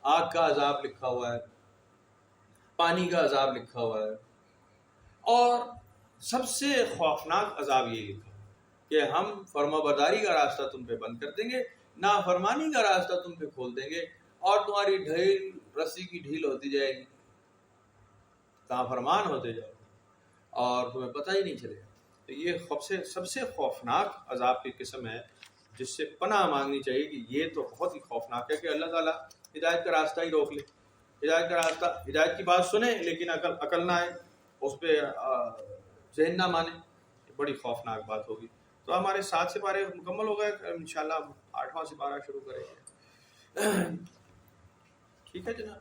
آگ کا عذاب لکھا ہوا ہے, پانی کا عذاب لکھا ہوا ہے, اور سب سے خوفناک عذاب یہ لکھا کہ ہم فرمانبرداری کا راستہ تم پہ بند کر دیں گے, نافرمانی کا راستہ تم پہ کھول دیں گے, اور تمہاری ڈھیل رسی کی ڈھیل ہوتی جائے گی, نافرمان ہوتے جاؤ اور تمہیں پتہ ہی نہیں چلے گا. تو یہ سب سے خوفناک عذاب کی قسم ہے جس سے پناہ مانگنی چاہیے کہ یہ تو بہت ہی خوفناک ہے کہ اللہ تعالیٰ ہدایت کا راستہ ہی روک لے. ہدایت کا راستہ, ہدایت کی بات سنیں لیکن عقل نہ آئے, اس پہ ذہن نہ مانے, بڑی خوفناک بات ہوگی. تو ہمارے 7 سپارے مکمل ہو گئے, انشاءاللہ ہم 8واں سپارہ شروع کریں گے. ٹھیک ہے جناب.